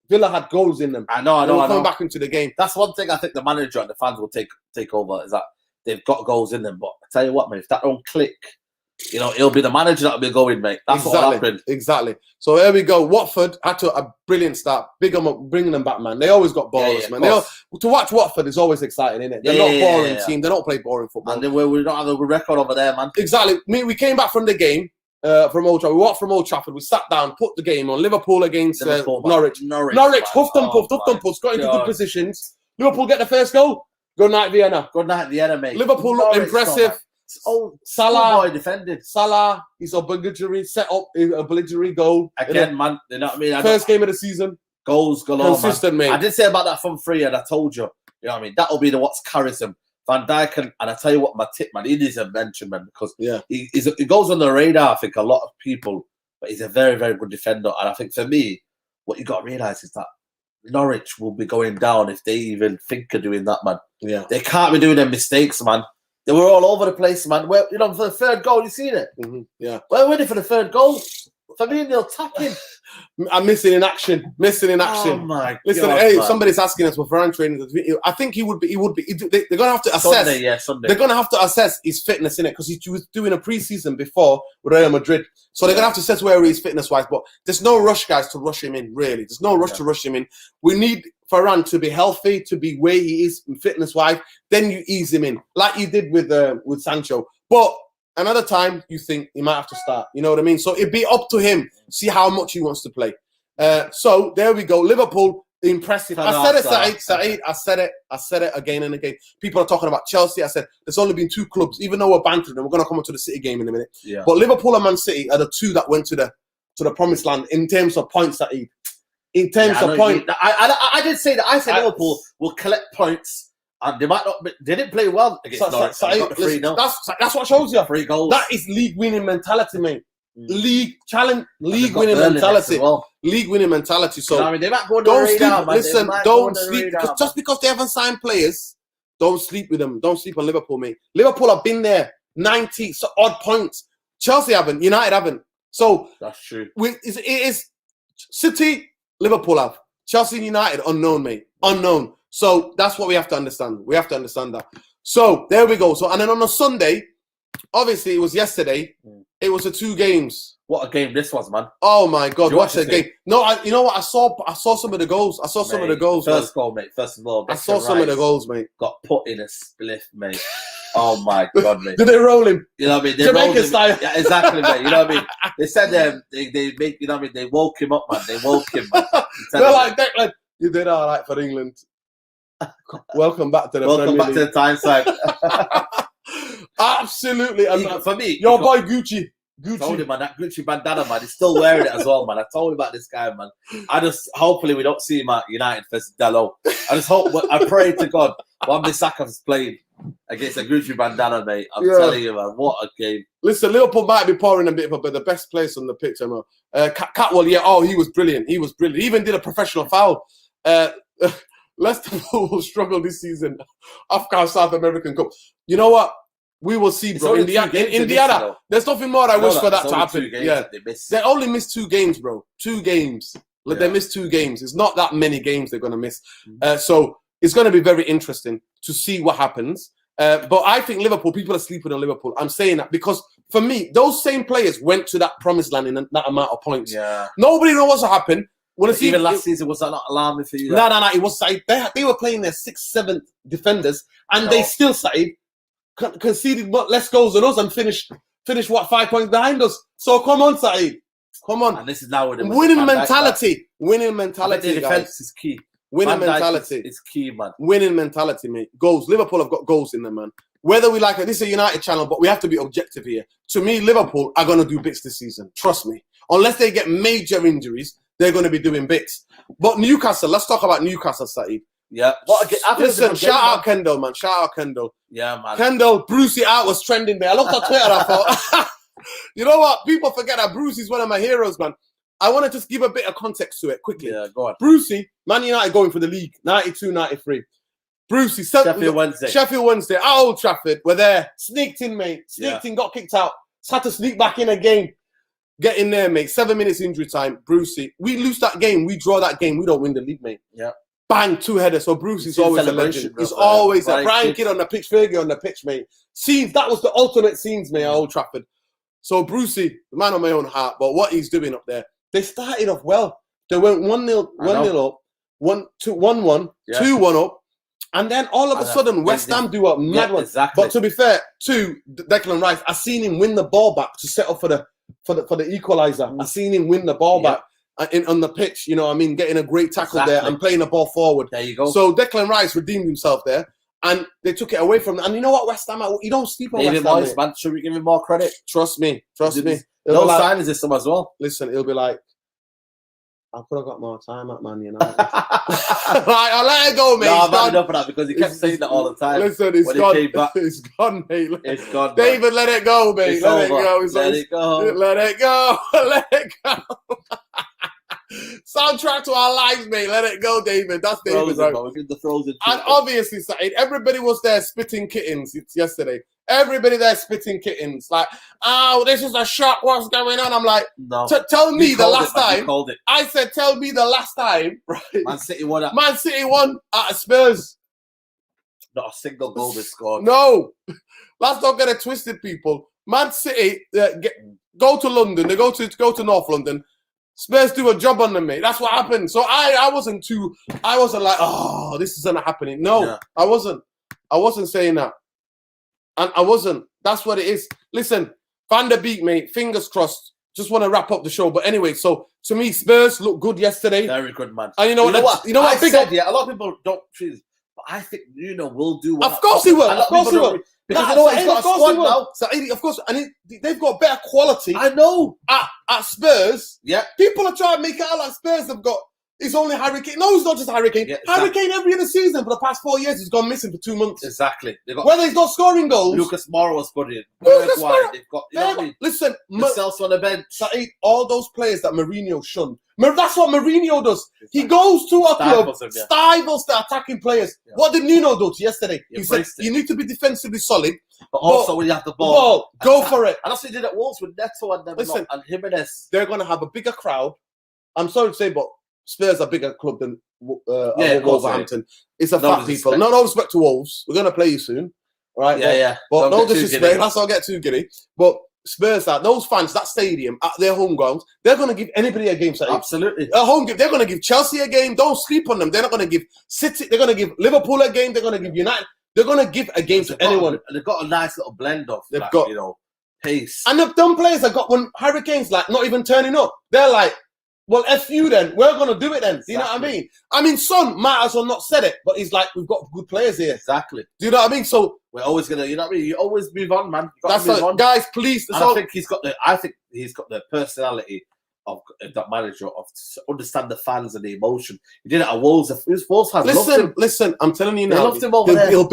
Villa had goals in them. I know. Coming back into the game. That's one thing I think the manager and the fans will take over, is that they've got goals in them. But I tell you what, mate, if that don't click, it'll be the manager that'll be going, mate. That's what happened. Exactly. So there we go. Watford had to a brilliant start. Big them up, bringing them back, man. They always got ballers, man. To watch Watford is always exciting, isn't it? They're not a boring team. They don't play boring football. And we don't have a good record over there, man. Exactly. We came back from the game from Old Trafford. We walked from Old Trafford. We sat down, put the game on. Liverpool against Norwich. Norwich, huffed and puffed, got into good positions. Liverpool get the first goal. Good night, Vienna. Good night, Vienna, mate. Liverpool look impressive. Salah defended. Salah, he's obligatory goal again, man. You know what I mean? First game of the season, goals galore, consistent, man. mate. I did say about that from free, and I told you, you know what I mean. That'll be the what's carries him. Van Dijk, and I tell you what, my tip, man, he needs a mention, man, because he goes on the radar. I think a lot of people, but he's a very, very good defender. And I think for me, what you got to realize is that Norwich will be going down if they even think of doing that, man. Yeah, they can't be doing them mistakes, man. They were all over the place, man. For the third goal, you seen it? Mm-hmm. Yeah. We're waiting for the third goal. For me, they'll tap him. I'm missing in action. Oh my Listen, God, hey, man. Somebody's asking us for Varane training. I think he would be. They're gonna have to assess. Sunday. They're gonna have to assess his fitness in it, because he was doing a pre-season before with Real Madrid. So they're gonna have to assess where he is fitness-wise. But there's no rush, guys, to rush him in. Really, there's no rush to rush him in. We need Varane to be healthy, to be where he is fitness-wise. Then you ease him in, like you did with Sancho. But another time, you think he might have to start. You know what I mean? So it'd be up to him. See how much he wants to play. So there we go. Liverpool, impressive. I said it, Saeed. I said it again and again. People are talking about Chelsea. I said there's only been 2 clubs, even though we're bantering them. We're going to come on to the City game in a minute. Yeah. But Liverpool and Man City are the 2 that went to the promised land in terms of points, Saeed. In terms of points. I did say that. I said Liverpool will collect points. And they might not. They didn't play well against Norwich. That's what shows you 3 goals. That is league winning mentality, mate. League winning mentality. League winning mentality. So you know, I mean, they might go on the radar, man. Listen, don't sleep. Just because they haven't signed players, don't sleep with them. Don't sleep on Liverpool, mate. Liverpool have been there 90 odd points. Chelsea haven't. United haven't. So that's true. It is City, Liverpool have. Chelsea and United, unknown, mate. Unknown. So that's what we have to understand. We have to understand that. So there we go. So and then on a Sunday, obviously it was yesterday. It was the 2 games. What a game this was, man! Oh my God, what a game! No, you know what? I saw some of the goals. Some of the goals. First goal, mate. First of all, I saw some of the goals, mate. Got put in a spliff, mate. Oh my God, mate! Did they roll him? You know what I mean? They Jamaican style. Yeah, exactly, mate. You know what I mean? They said they make. You know what I mean? They woke him up, man. They woke him, man. They're like Declan. You did all right for England. Welcome back to the Welcome back to the Tyneside. Absolutely. And for me, your boy Gucci. I told him, man, that Gucci bandana, man, he's still wearing it as well, man. I told him about this guy, man. Hopefully we don't see him at United versus Dalot. I pray to God Wan-Bissaka's playing against a Gucci bandana, mate. I'm telling you, man, what a game. Listen, Liverpool might be pouring a bit, but the best place on the pitch, man. Catwell, he was brilliant. He even did a professional foul. Leicester will struggle this season. Afghan South American Cup. You know what? We will see, bro. Indiana, there's nothing more I wish for that to happen. Yeah, they only missed 2 games, bro. 2 games. They missed 2 games. It's not that many games they're going to miss. So it's going to be very interesting to see what happens. But I think Liverpool, people are sleeping on Liverpool. I'm saying that because for me, those same players went to that promised land in that amount of points. Yeah. Nobody knows what's happened. Even last season, was that not alarming for you? No. It was like they were playing their 6th, 7th defenders, and they still conceded less goals than us and finished 5 points behind us. So come on, Saeed. Come on. And this is now winning mentality. Winning mentality. The defense is key. Winning mentality is key, man. Winning mentality, mate. Goals. Liverpool have got goals in them, man. Whether we like it, this is a United channel, but we have to be objective here. To me, Liverpool are going to do bits this season. Trust me. unless they get major injuries, they're going to be doing bits. But Newcastle, let's talk about Newcastle, Saeed. Yeah. Listen, shout out Kendall, man. Shout out Kendall. Yeah, man. Kendall, Brucey out was trending there. I looked at Twitter and I thought, you know what? People forget that Brucey's one of my heroes, man. I want to just give a bit of context to it quickly. Yeah, go on. Brucey, Man United going for the league, 92, 93. Brucey, Sheffield Wednesday, at Old Trafford, we're there. Sneaked in, mate. Sneaked in, got kicked out. Had to sneak back in again. Get in there, mate. 7 minutes injury time. Brucey, we lose that game. We draw that game. We don't win the league, mate. Yeah. Bang, 2 headers. So Brucey's always a legend. He's always a Brian Kidd on the pitch, Fergie on the pitch, mate. Scenes, that was the ultimate scenes, mate, at Old Trafford. So Brucey, the man on my own heart, but what he's doing up there, they started off well. They went 1-0 up, 1-1, 2-1 up, and then all of a sudden West Ham do a mad one. Exactly. But to be fair, to Declan Rice, I seen him win the ball back to set up for the equaliser. I seen him win the ball back on the pitch. You know what I mean? Getting a great tackle there and playing the ball forward. There you go. So Declan Rice redeemed himself there. And they took it away from them. And you know what, West Ham, you don't sleep on West Ham. Man, should we give him more credit? Trust me. No sign is this as well. Listen, it'll be like, I could have got more time at Man United. Right, I'll let it go, mate. No, I'm not enough for that because he kept saying that all the time. Listen, it's gone. It's gone, mate. It's gone. David, let it go, mate. Let it go. Let it go. Let it go. Let it go. Soundtrack to our lives, mate. Let it go, David. That's David. And obviously, everybody was there spitting kittens yesterday. Everybody there spitting kittens. Like, oh, this is a shock. What's going on? I'm like, no. Tell me the last time. I said, tell me the last time. Right. Man City won at Spurs. Not a single goal they scored. No. Let's not get it twisted, people. Man City go to London. They go to North London. Spurs do a job on them, mate. That's what happened. So I wasn't like, oh, this isn't happening. No, I wasn't saying that. And I wasn't. That's what it is. Listen, Van der Beek, mate, fingers crossed. Just want to wrap up the show. But anyway, so to me, Spurs looked good yesterday. Very good, man. And you know what? You know what? A lot of people don't choose. But I think, will do well. Of course he will. Of course he will. Because you know what? He's got a squad now. So, of course, and they've got better quality. I know. At Spurs. Yeah. People are trying to make it out like Spurs have got. It's only Harry Kane. No, it's not just Harry Kane. Yeah, exactly. Harry Kane every other season for the past 4 years has gone missing for 2 months. Exactly. Whether he's not scoring goals. Lucas Moura was good in. They've got. Listen, Celso on the bench. All those players that Mourinho shunned. That's what Mourinho does. He goes to a club, stifles the attacking players. Yeah. What did Nuno do yesterday? He said, you need to be defensively solid. But also when you have the ball. Go for it. And that's what he did at Wolves with Neto and them and Jimenez. They're going to have a bigger crowd. I'm sorry to say, but Spurs are a bigger club than Wolverhampton. It's a fact, people. No respect to Wolves. We're going to play you soon. All right? Yeah. But no disrespect. Let's not get too giddy. But Spurs, those fans, that stadium, at their home grounds, they're going to give anybody a game. Absolutely. At home, they're going to give Chelsea a game. Don't sleep on them. They're not going to give City. They're going to give Liverpool a game. They're going to give United. They're going to give a game to anyone. They've got a nice little blend of, pace. And the dumb players have got, when Harry Kane's like not even turning up, they're like, well, F you then. We're going to do it then. Exactly. You know what I mean? I mean, Son might as well not said it, but he's like, we've got good players here. Exactly. Do you know what I mean? So we're always going to, you know what I mean? You always move on, man. That's like, guys, please. I think he's got the personality of that manager of to understand the fans and the emotion. He did it at Wolves. Wolves fans loved him. Listen, I'm telling you now. They loved him over there. He'll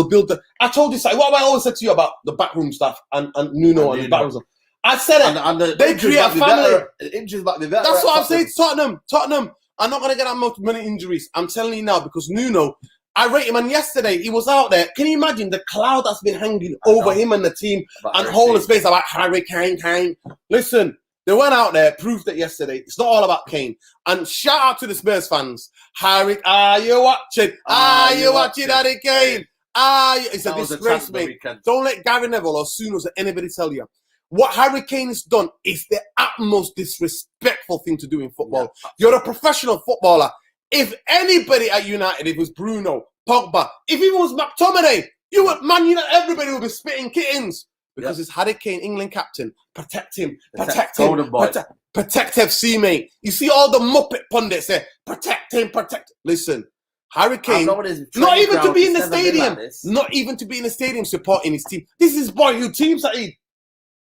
build the. I told you, what have I always said to you about the backroom stuff and Nuno and the backroom stuff? I said it. And they create a family. Injuries might be better. That's what I'm saying to Tottenham. I'm not going to get that many injuries. I'm telling you now because Nuno, I rate him. And yesterday he was out there. Can you imagine the cloud that's been hanging over him and the team and whole the space about Harry Kane? Listen, they went out there, proved it yesterday. It's not all about Kane. And shout out to the Spurs fans. Harry, are you watching? Are you watching Harry Kane? It's a disgrace, mate. Don't let Gary Neville or Souness or anybody tell you. What Harry Kane has done is the utmost disrespectful thing to do in football. Yeah. You're a professional footballer. If anybody at United, if it was Bruno, Pogba, if it was McTominay, everybody would be spitting kittens. Because it's Harry Kane, England captain. Protect him. Protect him. Protect FC, mate. You see all the Muppet pundits there. Protect him. Listen, Harry Kane, not even to be in the stadium. Not even to be in the stadium supporting his team. This is boyhood team, Saeed.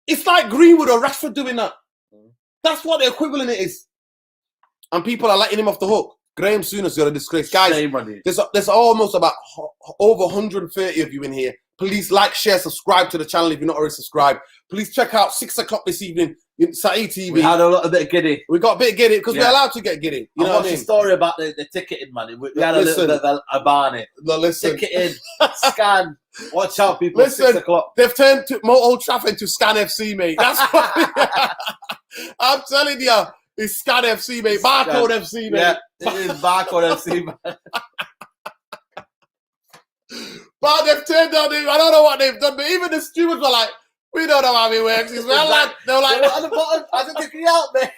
It's like Greenwood or Rashford doing that. That's what the equivalent is. And people are letting him off the hook. Graham Souness, you're a disgrace. Guys, there's almost about over 130 of you in here. Please like, share, subscribe to the channel if you're not already subscribed. Please check out 6 o'clock this evening in Saeed TV. We had a bit of giddy. We got a bit of giddy because we're allowed to get giddy. You know what I mean? The story about the ticketing, man. We had a little bit of a Barney. No, listen. Ticketing, scan. Watch out, people. Listen, 6 o'clock. They've turned Old Trafford to Scan FC, mate. That's what I'm telling you. It's Scan FC, mate. Barcode FC, mate. Yeah, it is Barcode FC, man. But they've turned down. I don't know what they've done, but even the stewards were like, "We don't know how it works." They're like, at the bottom. I said, "Take me out, man."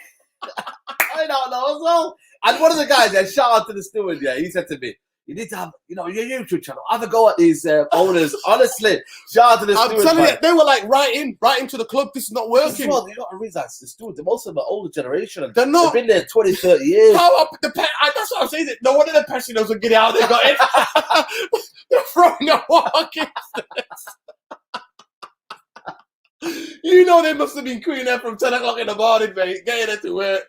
I don't know as well. And one of the guys, shout out to the steward. Yeah, he said to me, "You need to have, your YouTube channel. Have a go at these owners." Honestly, shout out to the steward. I'm telling you, they were like, right into the club. This is not working. Well, you got to realize the steward, most of them are older generation. They're not. They've been there 20, 30 years. That's what I'm saying. No one of the pensioners will get out. They got it. They're throwing a walking. You know they must have been queuing there from 10 o'clock in the morning, mate, getting it to work.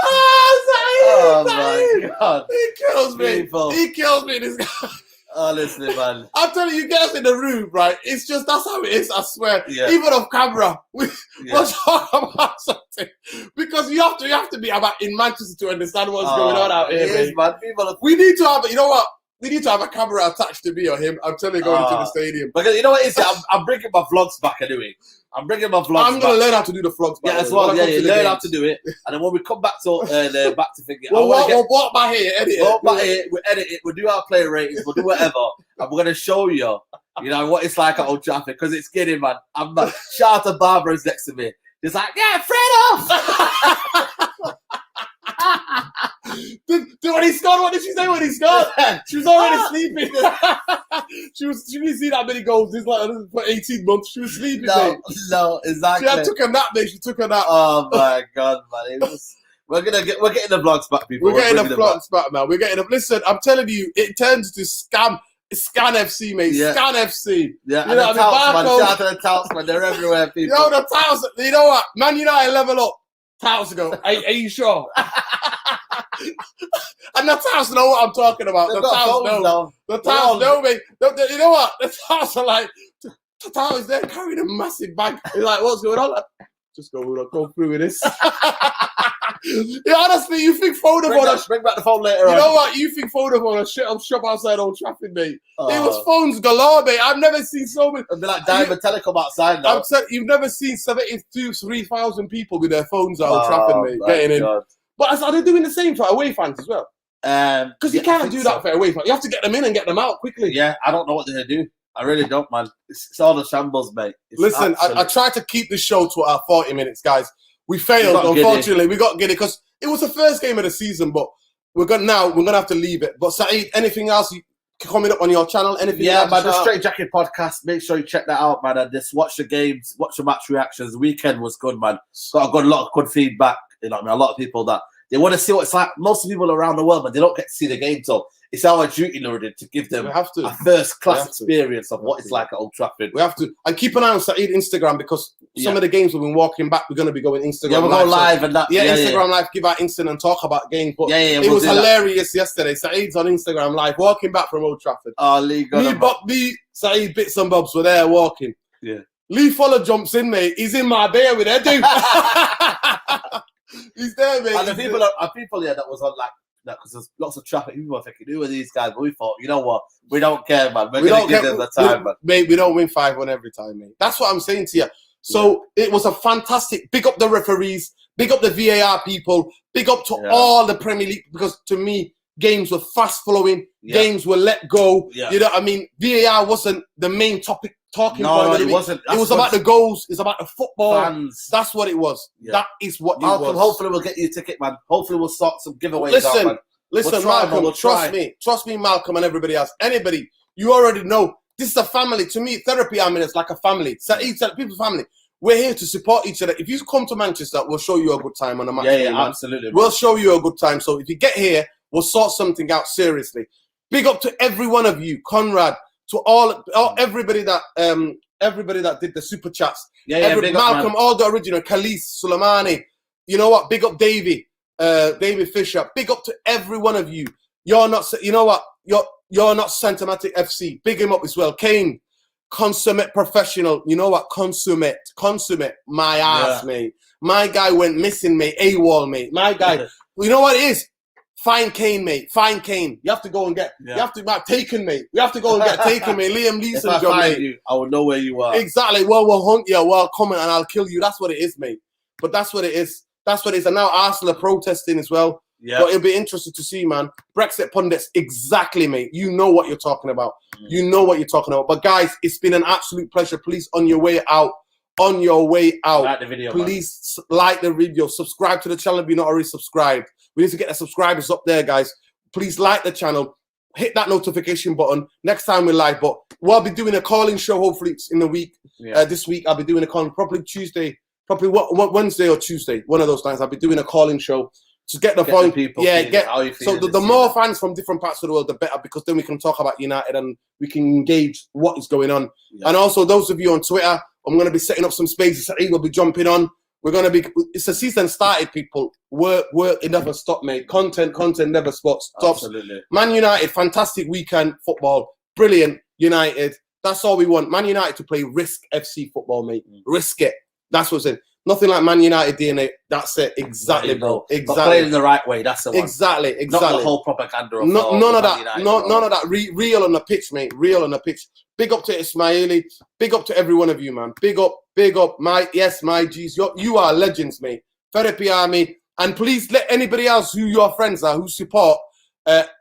Oh my God. He kills me. People. He kills me, this guy. Honestly, man. I'm telling you, get us in the room, right? It's just, that's how it is, I swear. Yeah. Even off camera, we'll talk about something. Because you have to be in Manchester to understand what's going on out here, man. We need to have, you know what? We need to have a camera attached to me or him. I'm telling you, going into the stadium. Because you know what it is? I'm bringing my vlogs back anyway. I'm going to learn how to do the vlogs back. Yeah, as well. Yeah, learn how to do it. And then when we come back to thinking, we'll walk by here, edit it. Walk by here, we'll edit it, we'll do our player ratings, we'll do whatever. And we're going to show you, what it's like at Old Trafford. Because it's kidding, man. Shout out to Barbara's next to me. She's like, yeah, Fred off! When he scored, what did she say when he scored? She was already sleeping. She didn't see that many goals for 18 months. She was sleeping. No, exactly. She took a nap, mate. She took a nap. Oh my God, man! We're getting the vlogs back, people. We're getting the vlogs back, man. We're getting them. Listen, I'm telling you, it turns to Scan FC, mate. Yeah. Scan FC. Yeah, and the touts, man. Shout out to the touts, man. They're everywhere, people. The touts. You know what? Man United level up. Touts go. Are you sure? And the touts know what I'm talking about. The touts know. The touts know, mate. You know what? The touts are like, the touts is there carrying a massive bag. He's like, what's going on? Just go through with this. Yeah, honestly, you think Vodafone... Bring back the phone later on. You know what? You think Vodafone a shop outside Old Trafford, mate. It was phones galore, mate. I've never seen so many... It'd be like Diamond Telecom outside now. I'm saying, you've never seen 3,000 people with their phones at Old Trafford, mate, getting in. God. But are they doing the same for away fans as well? Because you can't do that for away fans. You have to get them in and get them out quickly. Yeah, I don't know what they're going to do. I really don't, man. It's all the shambles, mate. Listen, I tried to keep the show to our 40 minutes, guys. We failed, unfortunately. We got giddy because it was the first game of the season, but we're gonna have to leave it. But Saeed, anything else coming up on your channel? Anything? Yeah, man, the Straight Jacket podcast. Make sure you check that out, man. And just watch the games, watch the match reactions. The weekend was good, man. Got a lot of good feedback. A lot of people that they want to see what it's like. Most people around the world, but they don't get to see the game, so it's our duty, Lord, to give them a first-class experience of what it's like at Old Trafford. We have to. And keep an eye on Saeed Instagram because some of the games we've been walking back, we're going to be going Instagram. Yeah, we'll go live and that. Yeah, Instagram live, give out instant and talk about games. But it was hilarious yesterday. Saeed's on Instagram live, walking back from Old Trafford. Oh, Lee, Saeed, Bits and Bobs were there walking. Yeah. Lee Fuller jumps in, mate. He's in my beer with that dude. He's there, mate. And the people that was on because there's lots of traffic. People are thinking, who are these guys? But we thought, you know what? We don't care, man. We're going to give them the time, man. Mate, we don't win 5-1 every time, mate. That's what I'm saying to you. So it was a fantastic, big up the referees, big up the VAR people, big up to all the Premier League, because to me, games were fast flowing, games were let go. Yeah. You know what I mean? VAR wasn't the main topic. Talking it wasn't. It was about the goals. It's about the football. Fans. That's what it was. Yeah. That is what Malcolm, it was. Hopefully we'll get you a ticket, man. Hopefully we'll sort some giveaways out, man. Listen, Malcolm, trust me, Malcolm, and everybody else. Anybody, you already know, this is a family. To me, therapy, it's like a family. So people's family. We're here to support each other. If you come to Manchester, we'll show you a good time on the match. Yeah, absolutely. We'll show you a good time. So if you get here, we'll sort something out seriously. Big up to every one of you, Conrad, to all everybody that everybody that did the super chats. Big Malcolm, up, all the original, Khalees, Suleimani. You know what? Big up David Fisher. Big up to every one of you. You're not, you know what? You're not Sentamatic FC. Big him up as well. Kane, consummate professional. You know what? Consummate. My ass, mate. My guy went missing, mate. AWOL, mate. My guy. You know what it is? Find Kane, mate. Find Kane. You have to go and get. You have to Taken, mate. You have to go and get Taken, mate. Liam Leeson, if I job, find mate. you, I will know where you are. Exactly. Well, we'll hunt you. Well, come and I'll kill you. That's what it is, mate. But that's what it is. That's what it is. And now Arsenal are protesting as well. Yeah. But it'll be interesting to see, man. Brexit pundits, exactly, mate. You know what you're talking about. You know what you're talking about. But guys, it's been an absolute pleasure. Please, on your way out, like the video, please like the video. Subscribe to the channel if you're not already subscribed. We need to get the subscribers up there, guys. Please like the channel. Hit that notification button. Next time we live, but we'll be doing a calling show. Hopefully, it's in the week. This week, I'll be doing a calling. Probably Tuesday. Probably Wednesday or Tuesday. One of those times, I'll be doing a calling show to get the phone. People. So the more fans from different parts of the world, the better, because then we can talk about United and we can engage what is going on. And also, those of you on Twitter, I'm going to be setting up some spaces. We'll be jumping on. We're going to be. It's a season started, people. Work. It never stops, mate. Content never stops. Absolutely. Man United, fantastic weekend football. Brilliant. United. That's all we want. Man United to play risk FC football, mate. Risk it. That's what's in. Nothing like Man United DNA. That's it. Exactly, bro. Exactly. But playing in the right way. That's the one. Exactly. Not the whole propaganda of none of that. None of that. Real on the pitch, mate. Real on the pitch. Big up to Ismaili. Big up to every one of you, man. Big up. My G's. You are legends, mate. Therapy Army. And please let anybody else who your friends are, who support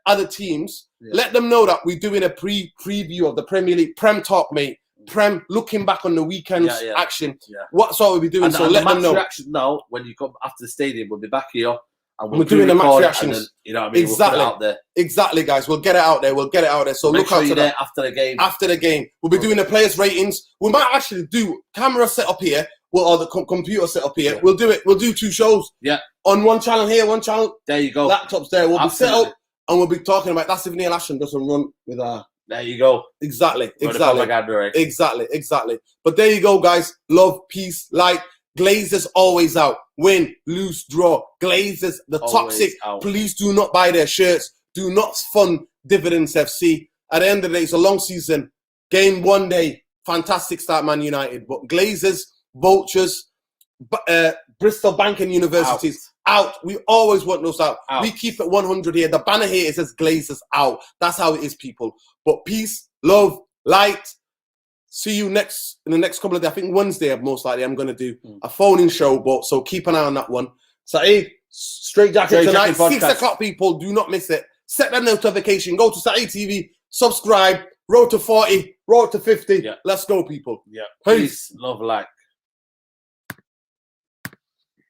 other teams, let them know that we're doing a preview of the Premier League. Prem talk, mate. Prem looking back on the weekend's action. What's all we'll be doing? And, so and let the them know. Reaction now, when you come after the stadium, we'll be back here. And we're doing the match reactions. Then, you know what I mean? Exactly. We'll put it out there. Exactly, guys. We'll get it out there. So Make look sure out you're for there that. after the game. After the game. We'll be doing the players' ratings. We might actually do camera set up here, or the computer set up here. We'll do it. We'll do 2 shows. Yeah. On one channel here, one channel. There you go. Laptops there. We'll be set up and we'll be talking about that's if Neil Ashton doesn't run with our. There you go. Exactly. Exactly. But there you go, guys. Love, peace, light. Glazers always out. Win, lose, draw. Glazers, the toxic. Please do not buy their shirts. Do not fund Dividends FC. At the end of the day, it's a long season. Game one day. Fantastic start, Man United. But Glazers, Vultures, Bristol Bank and Universities out. We always want those out. We keep it 100 here. The banner here, it says Glazers out. That's how it is, people. But peace, love, light. See you in the next couple of days. I think Wednesday, most likely, I'm going to do a phone-in show. But so keep an eye on that one. Saeed, Straight Jacket tonight, 6 o'clock, people. Do not miss it. Set that notification. Go to Saeed TV. Subscribe. Road to 40. Road to 50. Let's go, people. Peace, love, like.